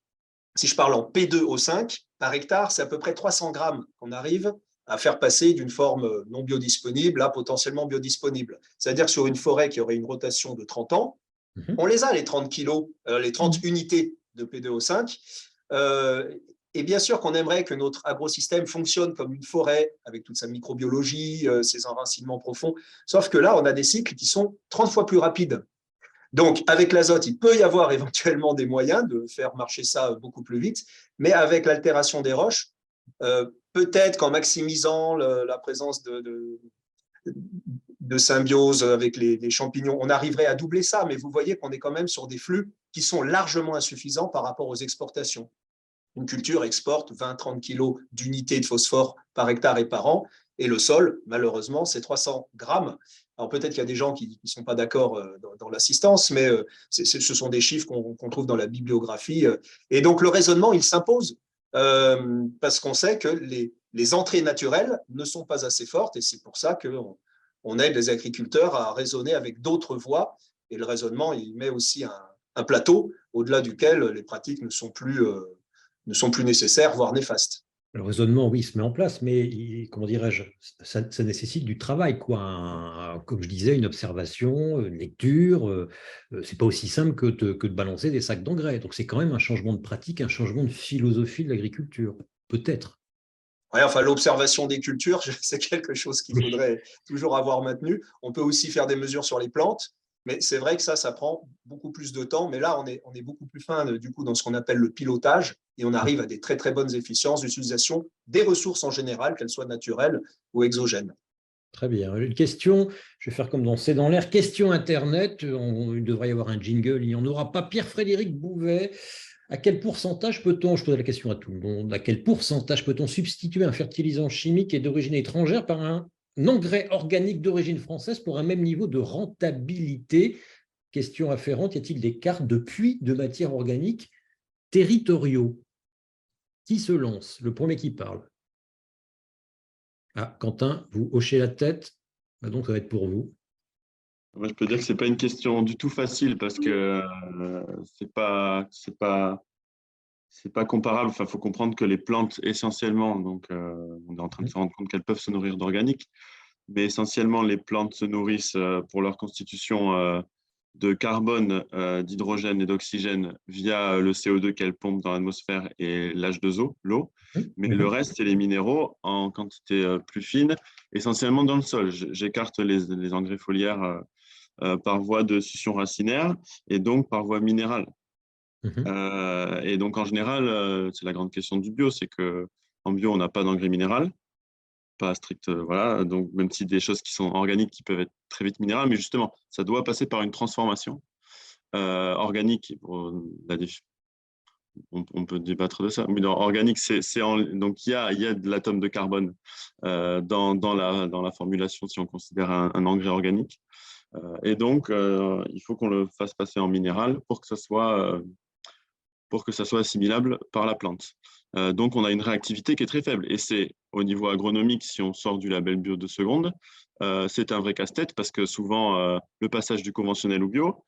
si je parle en P2O5, par hectare, c'est à peu près 300 grammes qu'on arrive à faire passer d'une forme non biodisponible à potentiellement biodisponible. C'est-à-dire que sur une forêt qui aurait une rotation de 30 ans, on les a, les 30 kilos, les 30 unités de P2O5. Et bien sûr qu'on aimerait que notre agrosystème fonctionne comme une forêt, avec toute sa microbiologie, ses enracinements profonds. Sauf que là, on a des cycles qui sont 30 fois plus rapides. Donc, avec l'azote, il peut y avoir éventuellement des moyens de faire marcher ça beaucoup plus vite, mais avec l'altération des roches, peut-être qu'en maximisant la présence de symbiose avec les champignons, on arriverait à doubler ça, mais vous voyez qu'on est quand même sur des flux qui sont largement insuffisants par rapport aux exportations. Une culture exporte 20-30 kg d'unités de phosphore par hectare et par an, et le sol, malheureusement, c'est 300 grammes. Alors peut-être qu'il y a des gens qui ne sont pas d'accord dans l'assistance, mais ce sont des chiffres qu'on trouve dans la bibliographie. Et donc le raisonnement, il s'impose, parce qu'on sait que les entrées naturelles ne sont pas assez fortes, et c'est pour ça qu'on aide les agriculteurs à raisonner avec d'autres voies. Et le raisonnement, il met aussi un plateau au-delà duquel les pratiques ne sont plus nécessaires, voire néfastes. Le raisonnement, oui, se met en place, mais comment dirais-je, ça nécessite du travail, quoi. Comme je disais, une observation, une lecture. C'est pas aussi simple que de balancer des sacs d'engrais. Donc c'est quand même un changement de pratique, un changement de philosophie de l'agriculture, peut-être. Ouais, enfin, l'observation des cultures, c'est quelque chose qu'il faudrait toujours avoir maintenu. On peut aussi faire des mesures sur les plantes, Mais c'est vrai que ça prend beaucoup plus de temps. Mais là, on est beaucoup plus fin du coup dans ce qu'on appelle le pilotage et on arrive à des très très bonnes efficiences d'utilisation des ressources en général, qu'elles soient naturelles ou exogènes. Très bien. Une question, je vais faire comme dans C'est dans l'air, question Internet. Il devrait y avoir un jingle, il n'y en aura pas. Pierre-Frédéric Bouvet, à quel pourcentage peut-on, je pose la question à tout le monde, à quel pourcentage peut-on substituer un fertilisant chimique et d'origine étrangère par un engrais organique d'origine française pour un même niveau de rentabilité? Question afférente, y a-t-il des cartes de puits de matière organique territoriaux? Qui se lance? Le premier qui parle. Ah, Quentin, vous hochez la tête, donc ça va être pour vous. Moi, je peux dire que c'est pas une question du tout facile parce que c'est pas comparable. Enfin, faut comprendre que les plantes essentiellement, donc on est en train de se rendre compte qu'elles peuvent se nourrir d'organique, mais essentiellement les plantes se nourrissent pour leur constitution de carbone, d'hydrogène et d'oxygène via le CO2 qu'elles pompent dans l'atmosphère et l'H2O, l'eau. Mais le reste, c'est les minéraux en quantité plus fine, essentiellement dans le sol. J'écarte les engrais foliaires par voie de succion racinaire et donc par voie minérale. Et donc en général, c'est la grande question du bio, c'est qu'en bio, on n'a pas d'engrais minéral, pas strict, voilà. Donc même si des choses qui sont organiques qui peuvent être très vite minérales, mais justement, ça doit passer par une transformation organique. On peut débattre de ça. Mais dans organique, donc il y a de l'atome de carbone dans la formulation si on considère un engrais organique. Et donc, il faut qu'on le fasse passer en minéral pour que ça soit assimilable par la plante. Donc, on a une réactivité qui est très faible. Et c'est au niveau agronomique, si on sort du label bio de seconde, c'est un vrai casse-tête parce que souvent, le passage du conventionnel au bio,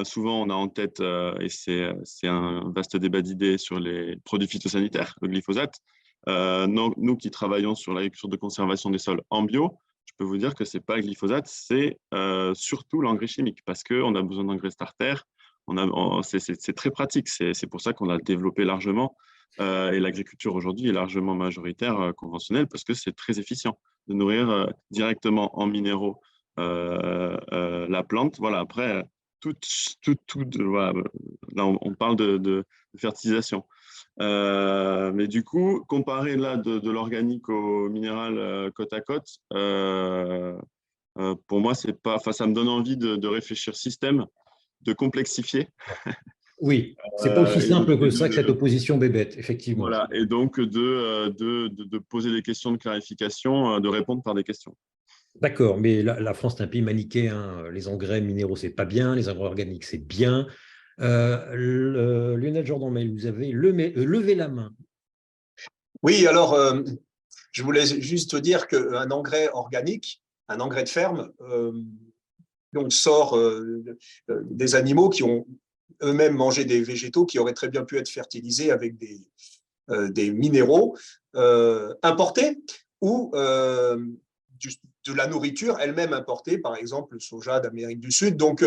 souvent on a en tête, et c'est un vaste débat d'idées sur les produits phytosanitaires, le glyphosate. Nous qui travaillons sur l'agriculture de conservation des sols en bio, je peux vous dire que ce n'est pas le glyphosate, c'est surtout l'engrais chimique parce qu'on a besoin d'engrais starter. C'est très pratique, c'est pour ça qu'on a développé largement et l'agriculture aujourd'hui est largement majoritaire conventionnelle parce que c'est très efficient de nourrir directement en minéraux la plante. Voilà, après, voilà, là on parle de fertilisation. Mais du coup, comparer là de l'organique au minéral côte à côte, pour moi, c'est pas, enfin, ça me donne envie de réfléchir système, de complexifier. Oui, c'est pas aussi simple que ça que cette opposition bébête, effectivement. Voilà, et donc de poser des questions de clarification, de répondre par des questions. D'accord, mais la France est un pays manichéen. Les engrais minéraux, c'est pas bien, les engrais organiques, c'est bien. Lionel Jordan-Mail, vous avez levé la main. Oui, alors, je voulais juste dire qu'un engrais organique, un engrais de ferme, donc sort des animaux qui ont eux-mêmes mangé des végétaux qui auraient très bien pu être fertilisés avec des minéraux importés ou de la nourriture elle-même importée, par exemple le soja d'Amérique du Sud. Donc,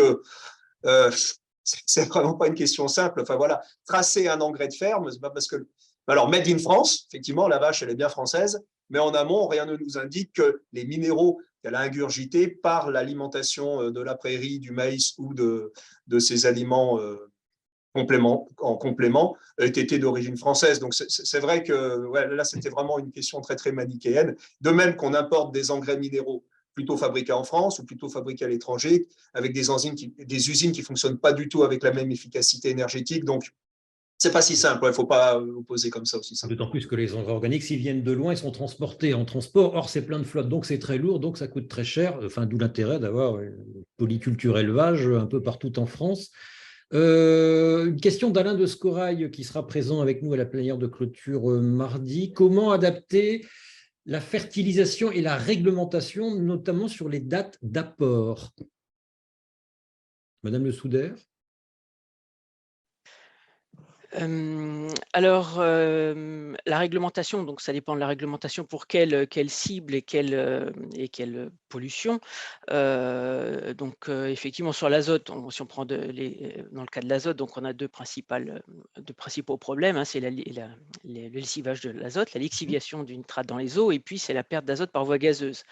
c'est vraiment pas une question simple. Enfin voilà, tracer un engrais de ferme, c'est pas parce que. Alors, made in France, effectivement, la vache, elle est bien française, mais en amont, rien ne nous indique que les minéraux qu'elle a ingurgités par l'alimentation de la prairie, du maïs ou de ces aliments en complément aient été d'origine française. Donc, c'est vrai que ouais, là, c'était vraiment une question très, très manichéenne. De même qu'on importe des engrais minéraux plutôt fabriqués en France ou plutôt fabriqués à l'étranger, avec des usines qui ne fonctionnent pas du tout avec la même efficacité énergétique. Donc, c'est pas si simple, il ne faut pas opposer comme ça aussi. D'autant plus que les engrais organiques, s'ils viennent de loin, ils sont transportés en transport. Or, c'est plein de flotte, donc c'est très lourd, donc ça coûte très cher. Enfin, d'où l'intérêt d'avoir une polyculture élevage un peu partout en France. Une question d'Alain de Scorail qui sera présent avec nous à la plénière de clôture mardi. Comment adapter la fertilisation et la réglementation, notamment sur les dates d'apport? Madame Le Souder? Alors, la réglementation, donc ça dépend de la réglementation pour quelle cible et quel pollution. Donc, effectivement, sur l'azote, si on prend dans le cas de l'azote, donc on a deux principaux problèmes, hein, c'est le lessivage de l'azote, la lixiviation du nitrate dans les eaux, et puis c'est la perte d'azote par voie gazeuse.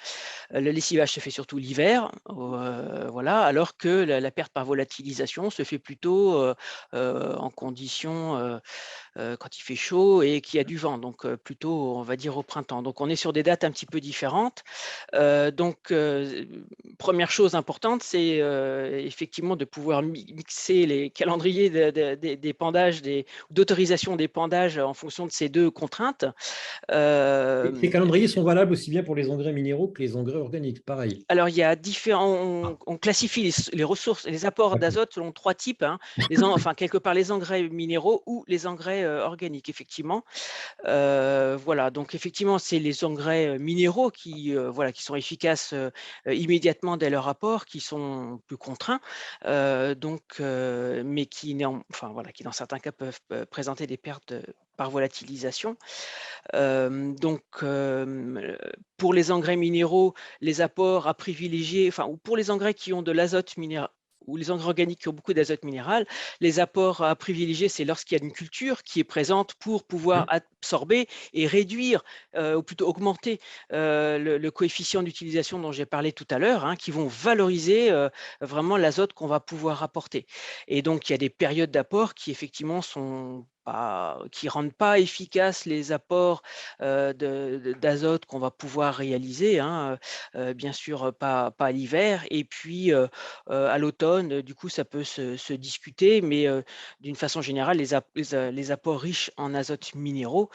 Le lessivage se fait surtout l'hiver, voilà, alors que la perte par volatilisation se fait plutôt en conditions quand il fait chaud et qu'il y a du vent, donc plutôt, on va dire, au printemps. Donc on est sur des dates un petit peu différentes. Première chose importante, c'est effectivement de pouvoir mixer les calendriers d'épandage, d'autorisation d'épandage en fonction de ces deux contraintes. Les calendriers sont valables aussi bien pour les engrais minéraux que les engrais organiques, pareil. Alors, il y a différents. On classifie les ressources, les apports d'azote selon trois types, hein, enfin, quelque part les engrais minéraux ou les engrais organiques, effectivement. Voilà, donc effectivement, c'est les engrais minéraux qui sont efficaces immédiatement dès leur apport, qui sont plus contraints, mais qui, qui dans certains cas peuvent présenter des pertes par volatilisation. Pour les engrais minéraux, les apports à privilégier, ou pour les engrais qui ont de l'azote minéral, ou les engrais organiques qui ont beaucoup d'azote minéral, les apports à privilégier, c'est lorsqu'il y a une culture qui est présente pour pouvoir absorber et réduire, ou plutôt augmenter le coefficient d'utilisation dont j'ai parlé tout à l'heure, hein, qui vont valoriser vraiment l'azote qu'on va pouvoir apporter. Et donc, il y a des périodes d'apport qui effectivement qui rendent pas efficaces les apports d'azote qu'on va pouvoir réaliser, hein, bien sûr pas à l'hiver, et puis à l'automne, du coup ça peut se discuter, mais d'une façon générale, les apports riches en azote minéraux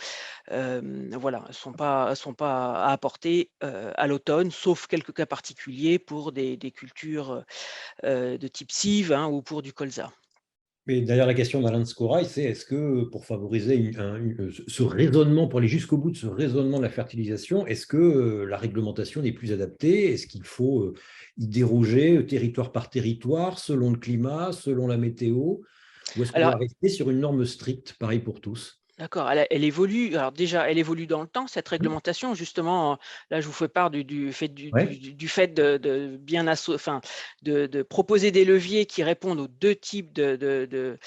sont pas à apporter à l'automne, sauf quelques cas particuliers pour des cultures de type cive, hein, ou pour du colza. Mais derrière la question d'Alain Scorail, c'est est-ce que pour favoriser ce raisonnement, pour aller jusqu'au bout de ce raisonnement de la fertilisation, est-ce que la réglementation n'est plus adaptée? Est-ce qu'il faut y déroger territoire par territoire, selon le climat, selon la météo? Ou est-ce qu'on Alors, va rester sur une norme stricte, pareil pour tous? d'accord, elle évolue. Alors déjà, elle évolue dans le temps, cette réglementation. Justement, là, je vous fais part du fait, Ouais. du fait de bien de proposer des leviers qui répondent aux deux types de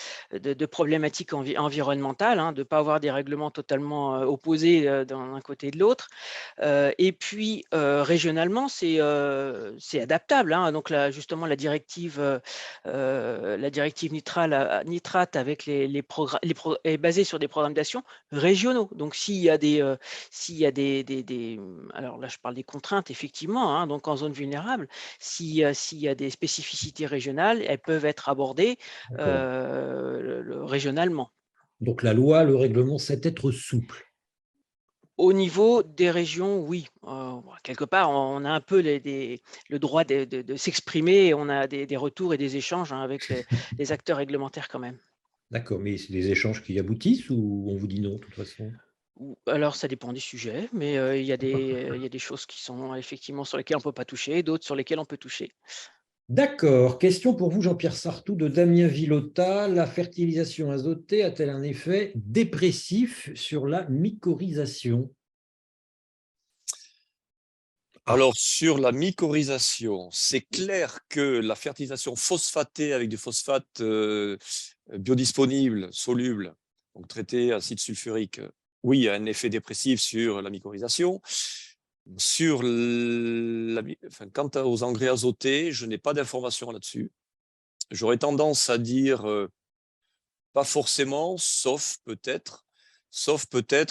problématiques environnementales, hein, de ne pas avoir des règlements totalement opposés d'un côté et de l'autre. Et puis, régionalement, c'est adaptable, hein. Donc là, justement, la directive nitrate avec est basée sur des programmes d'action régionaux. Donc, s'il y a alors là, je parle des contraintes, effectivement, hein, donc en zone vulnérable, s'il y a des spécificités régionales, elles peuvent être abordées régionalement. Donc la loi, le règlement, c'est être souple. Au niveau des régions, oui. Quelque part, on a un peu le droit de s'exprimer, et on a des retours et des échanges, hein, avec les acteurs réglementaires quand même. D'accord, mais c'est des échanges qui aboutissent ou on vous dit non, de toute façon? Alors, ça dépend des sujets, mais il y a des choses qui sont effectivement sur lesquelles on ne peut pas toucher, d'autres sur lesquelles on peut toucher. D'accord. Question pour vous, Jean-Pierre Sartou, de Damien Villota. La fertilisation azotée a-t-elle un effet dépressif sur la mycorhisation? Alors, sur la mycorhisation, c'est clair que la fertilisation phosphatée avec des phosphates biodisponibles, solubles, donc traités acide sulfurique, oui, il y a un effet dépressif sur la mycorhisation. Quant aux engrais azotés, je n'ai pas d'informations là-dessus. J'aurais tendance à dire pas forcément, sauf peut-être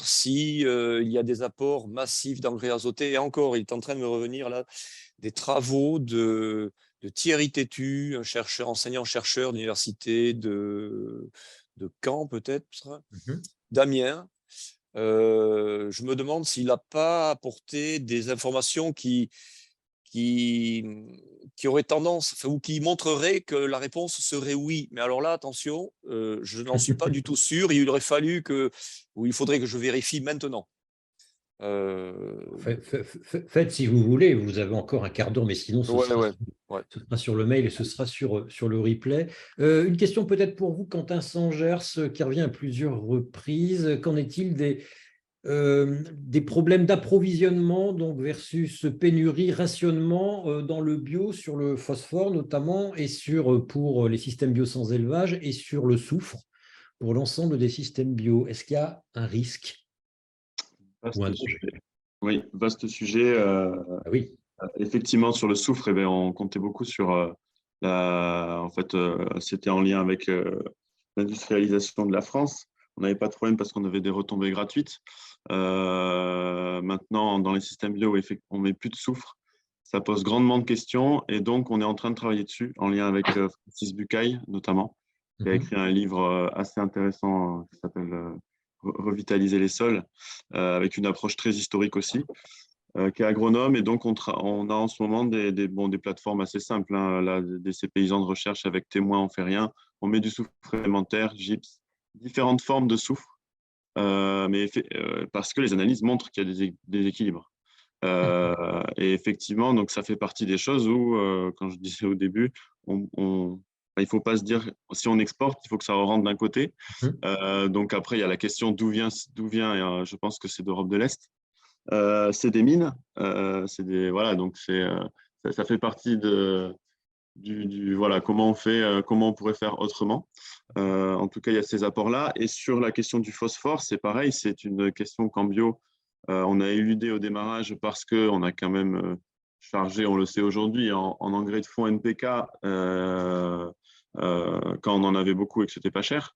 si il y a des apports massifs d'engrais azotés. Et encore, il est en train de me revenir là des travaux de Thierry Tétu, un enseignant-chercheur d'université de Caen peut-être, d'Amiens. Je me demande s'il n'a pas apporté des informations qui auraient tendance, ou qui montreraient que la réponse serait oui. Mais alors là, attention, je n'en suis pas du tout sûr. Il faudrait que je vérifie maintenant. Faites si vous voulez, vous avez encore un quart d'heure, mais sinon ce sera sur le mail et ce sera sur le replay. Une question peut-être pour vous, Quentin Sangers, qui revient à plusieurs reprises. Qu'en est-il des des problèmes d'approvisionnement donc versus pénurie, rationnement dans le bio sur le phosphore notamment et pour les systèmes bio sans élevage et sur le soufre pour l'ensemble des systèmes bio. Est-ce qu'il y a un risque ou un Vaste danger? sujet. Oui, vaste sujet. Ah oui. Effectivement, sur le soufre, eh bien, on comptait beaucoup sur en fait, c'était en lien avec l'industrialisation de la France. On n'avait pas de problème parce qu'on avait des retombées gratuites. Maintenant, dans les systèmes bio, on ne met plus de soufre. Ça pose grandement de questions et donc on est en train de travailler dessus en lien avec Francis Bucaille notamment, qui a écrit un livre assez intéressant qui s'appelle Revitaliser les sols, avec une approche très historique aussi, qui est agronome. Et donc, on a en ce moment des plateformes assez simples. Hein, là, ces paysans de recherche avec témoins, on fait rien. On met du soufre élémentaire, gypse, différentes formes de soufre, parce que les analyses montrent qu'il y a des déséquilibres. Et effectivement, donc ça fait partie des choses où, quand je disais au début, il ne faut pas se dire, si on exporte, il faut que ça rentre d'un côté. Donc après, il y a la question d'où vient et, je pense que c'est d'Europe de l'Est. C'est des mines, voilà, donc ça fait partie voilà, comment on pourrait faire autrement. En tout cas, il y a ces apports-là. Et sur la question du phosphore, c'est pareil, c'est une question qu'en bio, on a éludé au démarrage parce qu'on a quand même chargé, on le sait aujourd'hui, en engrais de fond NPK quand on en avait beaucoup et que ce n'était pas cher.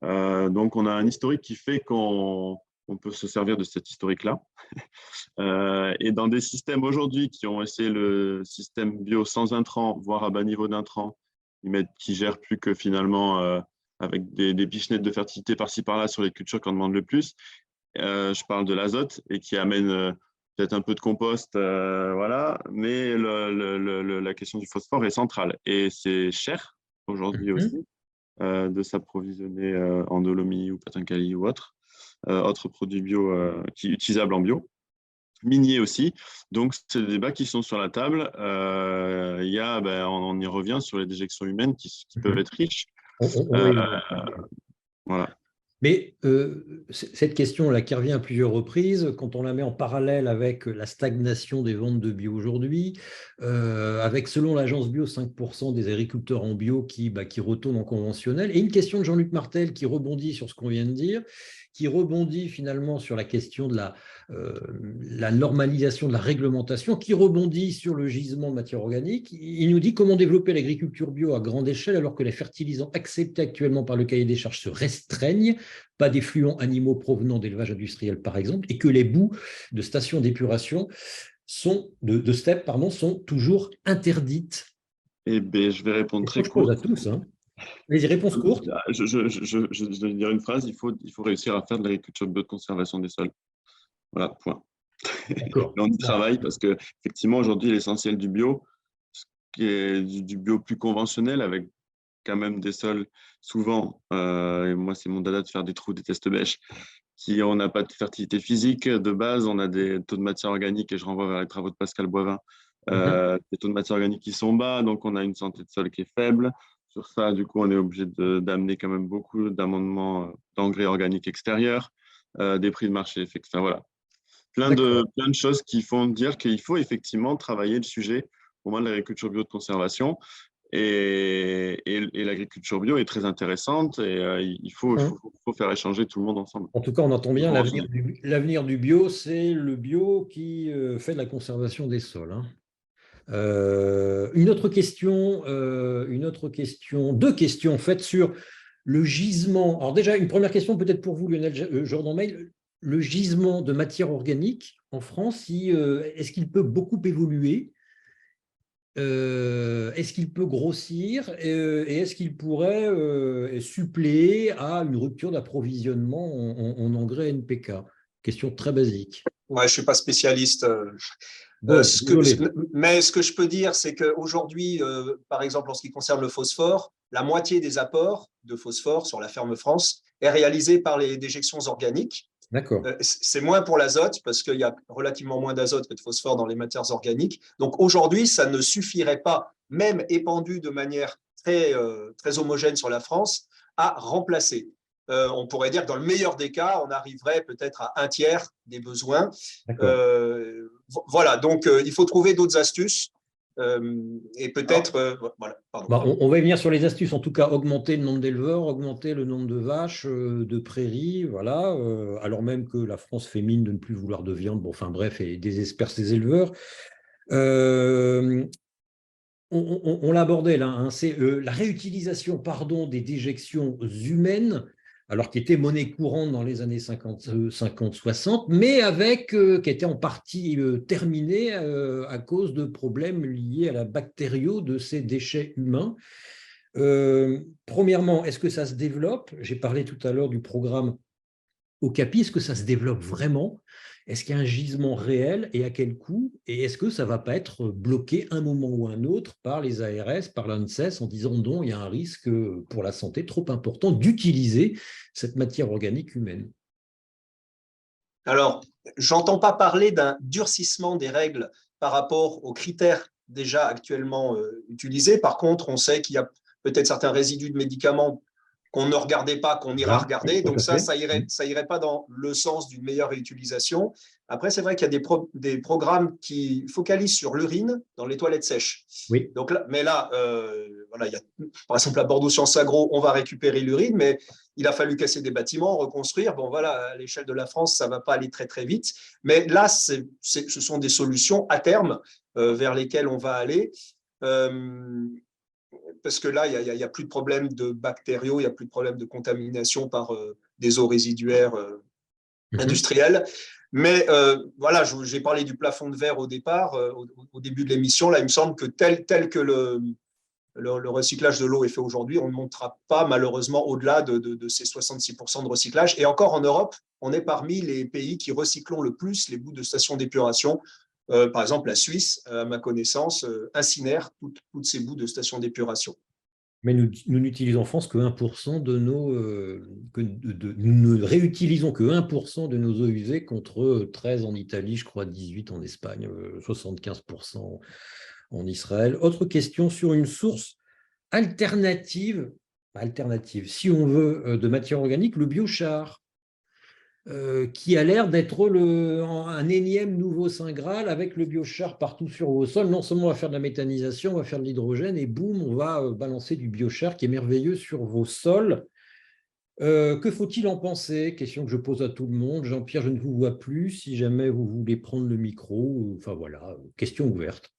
Donc, on a un historique qui fait qu'on peut se servir de cet historique-là. Et dans des systèmes aujourd'hui qui ont essayé le système bio sans intrants, voire à bas niveau d'intrants, qui gèrent plus que finalement avec des pichenettes de fertilité par-ci par-là sur les cultures qu'on demande le plus, je parle de l'azote et qui amène peut-être un peu de compost, voilà, mais la question du phosphore est centrale. Et c'est cher aujourd'hui aussi de s'approvisionner en dolomie ou patankali ou autres produits bio utilisables en bio. Miniers aussi. Donc, c'est des débats qui sont sur la table. On y revient sur les déjections humaines qui peuvent être riches. Voilà. Mais cette question-là qui revient à plusieurs reprises, quand on la met en parallèle avec la stagnation des ventes de bio aujourd'hui, avec selon l'agence bio 5% des agriculteurs en bio qui retournent en conventionnel, et une question de Jean-Luc Martel qui rebondit sur ce qu'on vient de dire, qui rebondit finalement sur la question de la normalisation de la réglementation, qui rebondit sur le gisement de matière organique. Il nous dit comment développer l'agriculture bio à grande échelle alors que les fertilisants acceptés actuellement par le cahier des charges se restreignent, pas d'effluents animaux provenant d'élevage industriel par exemple, et que les boues de stations d'épuration de STEP sont toujours interdites. Eh bien, je vais répondre très court. court. À tous, hein. Les réponses courtes. Je vais dire une phrase, il faut réussir à faire de l'agriculture bio de conservation des sols. Voilà, point. On y travaille parce qu'effectivement, aujourd'hui, l'essentiel du bio, ce qui est du bio plus conventionnel, avec quand même des sols, souvent, et moi, c'est mon dada de faire des trous, des tests bêches, on n'a pas de fertilité physique de base, on a des taux de matière organique, et je renvoie vers les travaux de Pascal Boivin, des taux de matière organique qui sont bas, donc on a une santé de sol qui est faible. Sur ça, du coup, on est obligé d'amener quand même beaucoup d'amendements d'engrais organiques extérieurs, des prix de marché, enfin voilà. Plein de choses qui font dire qu'il faut effectivement travailler le sujet au moins de l'agriculture bio de conservation. Et l'agriculture bio est très intéressante et il faut faire échanger tout le monde ensemble. En tout cas, on entend bien l'avenir du bio, c'est le bio qui fait de la conservation des sols. Hein. Une autre question, deux questions en fait sur le gisement. Alors déjà, une première question peut-être pour vous, Lionel Jordan-Mail. Le gisement de matière organique en France, est-ce qu'il peut beaucoup évoluer? Est-ce qu'il peut grossir et est-ce qu'il pourrait suppléer à une rupture d'approvisionnement en engrais NPK? Question très basique. Ouais, je ne suis pas spécialiste. Bon, mais ce que je peux dire, c'est qu'aujourd'hui, par exemple, en ce qui concerne le phosphore, la moitié des apports de phosphore sur la ferme France est réalisée par les déjections organiques. D'accord. C'est moins pour l'azote parce qu'il y a relativement moins d'azote que de phosphore dans les matières organiques. Donc aujourd'hui, ça ne suffirait pas, même épandu de manière très homogène sur la France, à remplacer. on pourrait dire que dans le meilleur des cas, on arriverait peut-être à un tiers des besoins. Voilà, donc il faut trouver d'autres astuces. Et peut-être, voilà, pardon. Bah, on va y venir sur les astuces, en tout cas augmenter le nombre d'éleveurs, augmenter le nombre de vaches, de prairies, voilà, alors même que la France fait mine de ne plus vouloir de viande, bon, enfin bref, et désespère ses éleveurs. On l'a abordé là, hein, c'est la réutilisation des déjections humaines, alors qui était monnaie courante dans les années 50-60, mais qui était en partie terminée à cause de problèmes liés à la bactério de ces déchets humains. Premièrement, est-ce que ça se développe? J'ai parlé tout à l'heure du programme Okapi, est-ce que ça se développe vraiment? Est-ce qu'il y a un gisement réel et à quel coût? Et est-ce que ça ne va pas être bloqué un moment ou un autre par les ARS, par l'ANSES, en disant non, il y a un risque pour la santé trop important d'utiliser cette matière organique humaine? Alors, j'entends pas parler d'un durcissement des règles par rapport aux critères déjà actuellement utilisés. Par contre, on sait qu'il y a peut-être certains résidus de médicaments qu'on ne regardait pas, qu'on ira regarder. Donc ça irait pas dans le sens d'une meilleure réutilisation. Après, c'est vrai qu'il y a des programmes qui focalisent sur l'urine dans les toilettes sèches. Oui. Donc là, mais là, voilà, il y a, par exemple, à Bordeaux Sciences Agro, on va récupérer l'urine, mais il a fallu casser des bâtiments, reconstruire. Bon, voilà, à l'échelle de la France, ça ne va pas aller très, très vite. Mais là, ce sont des solutions à terme vers lesquelles on va aller. Parce que là, il n'y a plus de problème de bactériaux, il n'y a plus de problème de contamination par des eaux résiduaires industrielles. Mais voilà, j'ai parlé du plafond de verre au départ, au début de l'émission. Là, il me semble que tel que le recyclage de l'eau est fait aujourd'hui, on ne montera pas malheureusement au-delà de ces 66% de recyclage. Et encore en Europe, on est parmi les pays qui recyclons le plus les bouts de stations d'épuration. Par exemple, la Suisse, à ma connaissance, incinère toutes ces bouts de stations d'épuration. Mais nous n'utilisons en France que 1% de nos… nous ne réutilisons que 1% de nos eaux usées contre 13 en Italie, je crois 18 en Espagne, 75% en Israël. Autre question sur une source alternative, si on veut, de matière organique, le biochar. Qui a l'air d'être un énième nouveau Saint Graal avec le biochar partout sur vos sols. Non seulement on va faire de la méthanisation, on va faire de l'hydrogène et boum, on va balancer du biochar qui est merveilleux sur vos sols. Que faut-il en penser? Question que je pose à tout le monde. Jean-Pierre, je ne vous vois plus. Si jamais vous voulez prendre le micro, enfin voilà, question ouverte.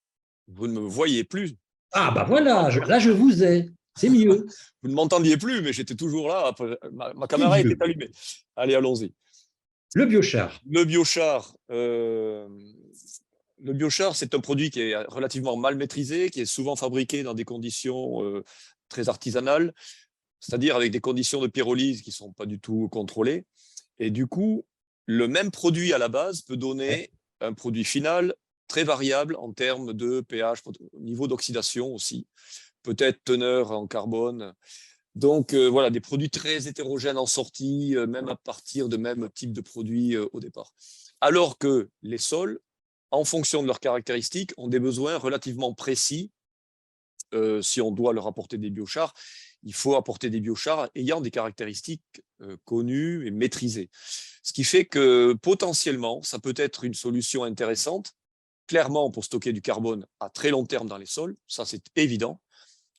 Vous ne me voyez plus. Ah bah voilà, là je vous ai. C'est mieux. Vous ne m'entendiez plus, mais j'étais toujours là. Ma caméra était allumée. Allez, allons-y. Le biochar. Le biochar, c'est un produit qui est relativement mal maîtrisé, qui est souvent fabriqué dans des conditions très artisanales, c'est-à-dire avec des conditions de pyrolyse qui ne sont pas du tout contrôlées. Et du coup, le même produit à la base peut donner un produit final très variable en termes de pH, niveau d'oxydation aussi, peut-être teneur en carbone. Donc, voilà, des produits très hétérogènes en sortie, même à partir de même type de produits au départ. Alors que les sols, en fonction de leurs caractéristiques, ont des besoins relativement précis. Si on doit leur apporter des biochars, il faut apporter des biochars ayant des caractéristiques connues et maîtrisées. Ce qui fait que potentiellement, ça peut être une solution intéressante, clairement pour stocker du carbone à très long terme dans les sols, ça c'est évident.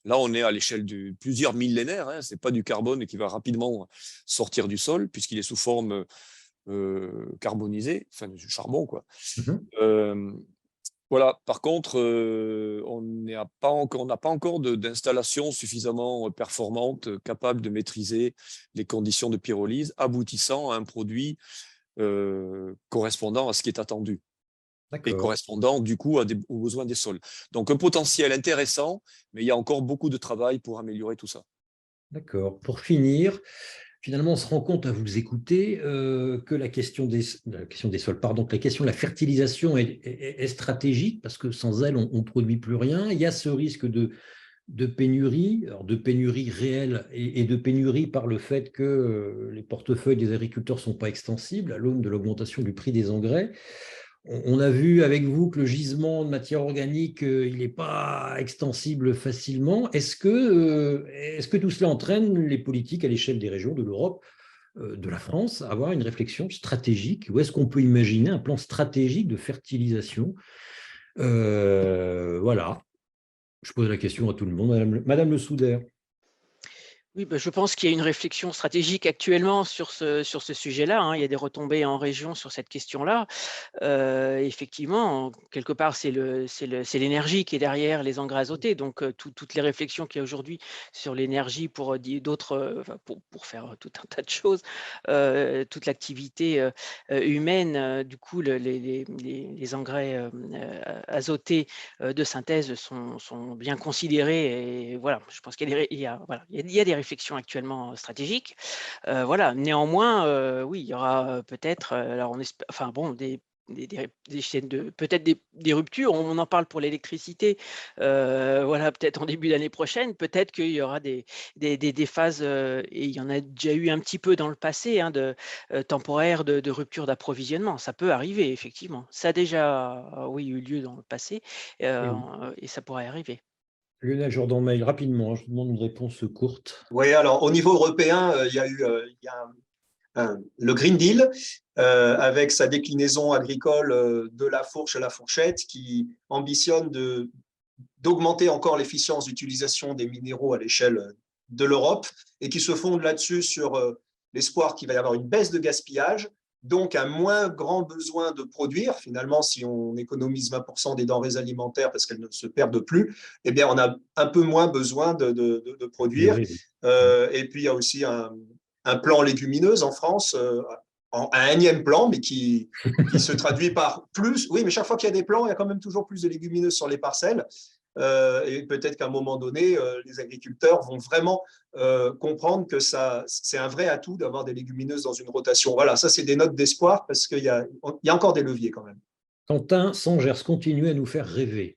Là, on est à l'échelle de plusieurs millénaires. Ce n'est pas du carbone qui va rapidement sortir du sol, puisqu'il est sous forme carbonisée, enfin du charbon, quoi. Voilà. Par contre, on n'a pas encore d'installation suffisamment performante, capable de maîtriser les conditions de pyrolyse, aboutissant à un produit correspondant à ce qui est attendu. Et correspondant du coup aux besoins des sols. Donc un potentiel intéressant, mais il y a encore beaucoup de travail pour améliorer tout ça. D'accord. Pour finir, finalement, on se rend compte à vous écouter que la question des sols, que la question de la fertilisation est stratégique, parce que sans elle, on ne produit plus rien. Il y a ce risque de pénurie, alors de pénurie réelle et de pénurie par le fait que les portefeuilles des agriculteurs ne sont pas extensibles à l'aune de l'augmentation du prix des engrais. On a vu avec vous que le gisement de matière organique, il n'est pas extensible facilement. Est-ce que tout cela entraîne les politiques à l'échelle des régions de l'Europe de la France avoir une réflexion stratégique? Où est-ce qu'on peut imaginer un plan stratégique de fertilisation? Voilà, je pose la question à tout le monde. Madame Le Soudaire. Oui, je pense qu'il y a une réflexion stratégique actuellement sur ce sujet-là, hein. Il y a des retombées en région sur cette question-là. Effectivement, quelque part, c'est l'énergie qui est derrière les engrais azotés. Donc, toutes les réflexions qu'il y a aujourd'hui sur l'énergie pour enfin, pour faire tout un tas de choses, toute l'activité humaine, du coup, les engrais azotés de synthèse sont bien considérés. Et voilà, je pense qu'il y a il y a des réflexions actuellement stratégiques. Voilà. Néanmoins, oui, il y aura peut-être, alors on espère, enfin bon, des chaînes peut-être des ruptures. On en parle pour l'électricité. Voilà, peut-être en début d'année prochaine, peut-être qu'il y aura des phases, et il y en a déjà eu un petit peu dans le passé, hein, temporaires de rupture d'approvisionnement. Ça peut arriver, effectivement. Ça a déjà, oui, eu lieu dans le passé, et ça pourrait arriver. Lionel Jordan-Mail, rapidement, je vous demande une réponse courte. Oui, alors au niveau européen, il y a eu le Green Deal avec sa déclinaison agricole de la fourche à la fourchette qui ambitionne d'augmenter encore l'efficience d'utilisation des minéraux à l'échelle de l'Europe et qui se fonde là-dessus sur l'espoir qu'il va y avoir une baisse de gaspillage, donc un moins grand besoin de produire. Finalement, si on économise 20% des denrées alimentaires parce qu'elles ne se perdent plus, eh bien, on a un peu moins besoin de produire. Oui. Et puis, il y a aussi un plan légumineuse en France, un énième plan, mais qui se traduit par plus. Oui, mais chaque fois qu'il y a des plans, il y a quand même toujours plus de légumineuses sur les parcelles. Et peut-être qu'à un moment donné, les agriculteurs vont vraiment comprendre que c'est un vrai atout d'avoir des légumineuses dans une rotation. Voilà, ça, c'est des notes d'espoir parce qu'il y a encore des leviers quand même. Quentin Sangers, continuez à nous faire rêver.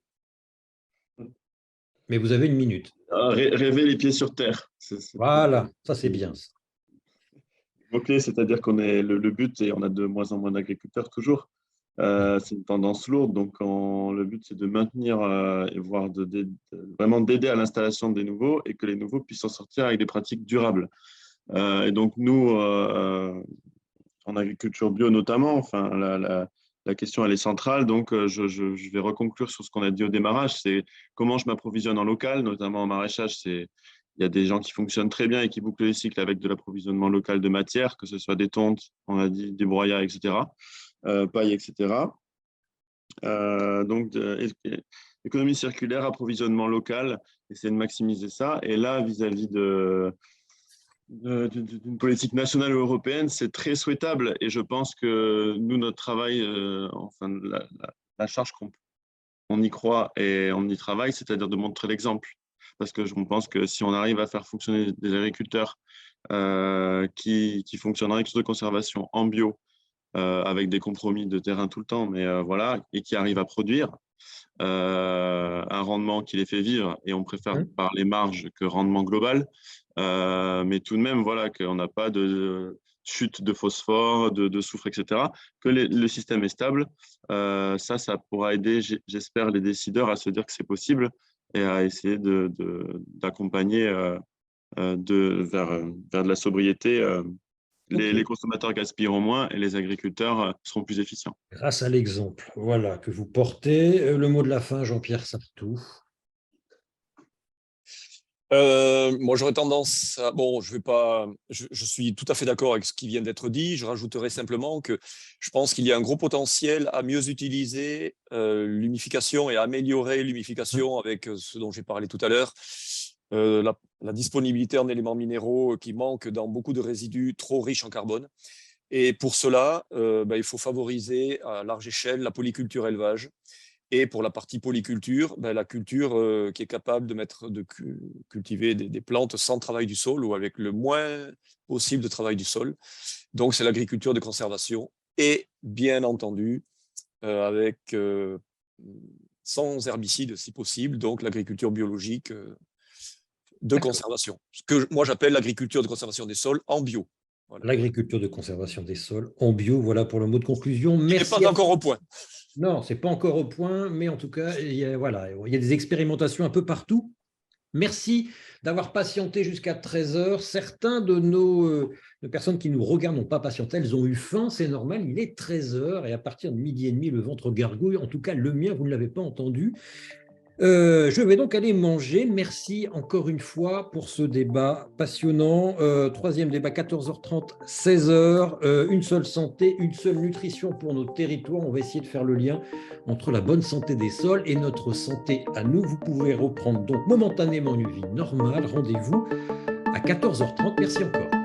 Mais vous avez une minute. Rêver les pieds sur terre. Voilà, ça c'est bien. Ok, c'est-à-dire qu'on est le but, et on a de moins en moins d'agriculteurs toujours. C'est une tendance lourde, donc le but c'est de maintenir et voire vraiment d'aider à l'installation des nouveaux et que les nouveaux puissent en sortir avec des pratiques durables. Et donc nous, en agriculture bio notamment, enfin la question elle est centrale. Donc je vais reconclure sur ce qu'on a dit au démarrage, c'est comment je m'approvisionne en local, notamment en maraîchage. Il y a des gens qui fonctionnent très bien et qui bouclent les cycles avec de l'approvisionnement local de matières, que ce soit des tontes, on a dit, des broyats, etc., paille, etc. Donc, économie circulaire, approvisionnement local, essayer de maximiser ça. Et là, vis-à-vis d'une politique nationale ou européenne, c'est très souhaitable. Et je pense que nous, notre travail, enfin, la charge qu'on y croit et on y travaille, c'est-à-dire de montrer l'exemple. Parce que je pense que si on arrive à faire fonctionner des agriculteurs qui fonctionnent en agriculture de conservation en bio, avec des compromis de terrain tout le temps, mais voilà, et qui arrivent à produire un rendement qui les fait vivre, et on préfère parler marge que rendement global, mais tout de même, voilà, qu'on n'a pas de chute de phosphore, de soufre, etc., que le système est stable. Ça pourra aider, j'espère, les décideurs à se dire que c'est possible et à essayer d'accompagner vers de la sobriété. Les consommateurs gaspilleront moins et les agriculteurs seront plus efficients. Grâce à l'exemple, voilà, que vous portez. Le mot de la fin, Jean-Pierre Sartou. Moi, j'aurais tendance à… Bon, je vais pas… Je suis tout à fait d'accord avec ce qui vient d'être dit. Je rajouterai simplement que je pense qu'il y a un gros potentiel à mieux utiliser l'humification et à améliorer l'humification avec ce dont j'ai parlé tout à l'heure. La disponibilité en éléments minéraux qui manque dans beaucoup de résidus trop riches en carbone. Et pour cela, il faut favoriser à large échelle la polyculture élevage. Et pour la partie polyculture, la culture qui est capable de cultiver des plantes sans travail du sol ou avec le moins possible de travail du sol. Donc, c'est l'agriculture de conservation. Et bien entendu, sans herbicides si possible, donc l'agriculture biologique de conservation. Ce que moi j'appelle l'agriculture de conservation des sols en bio. Voilà. L'agriculture de conservation des sols en bio, voilà pour le mot de conclusion. Merci. N'est pas encore au point. Non, ce n'est pas encore au point, mais en tout cas, il y a des expérimentations un peu partout. Merci d'avoir patienté jusqu'à 13h. Certains de nos personnes qui nous regardent n'ont pas patienté, elles ont eu faim, c'est normal, il est 13h et à partir de 12h30, le ventre gargouille. En tout cas, le mien, vous ne l'avez pas entendu. Je vais donc aller manger. Merci encore une fois pour ce débat passionnant. Troisième débat, 14h30, 16h. Une seule santé, une seule nutrition pour nos territoires. On va essayer de faire le lien entre la bonne santé des sols et notre santé à nous. Vous pouvez reprendre donc momentanément une vie normale. Rendez-vous à 14h30. Merci encore.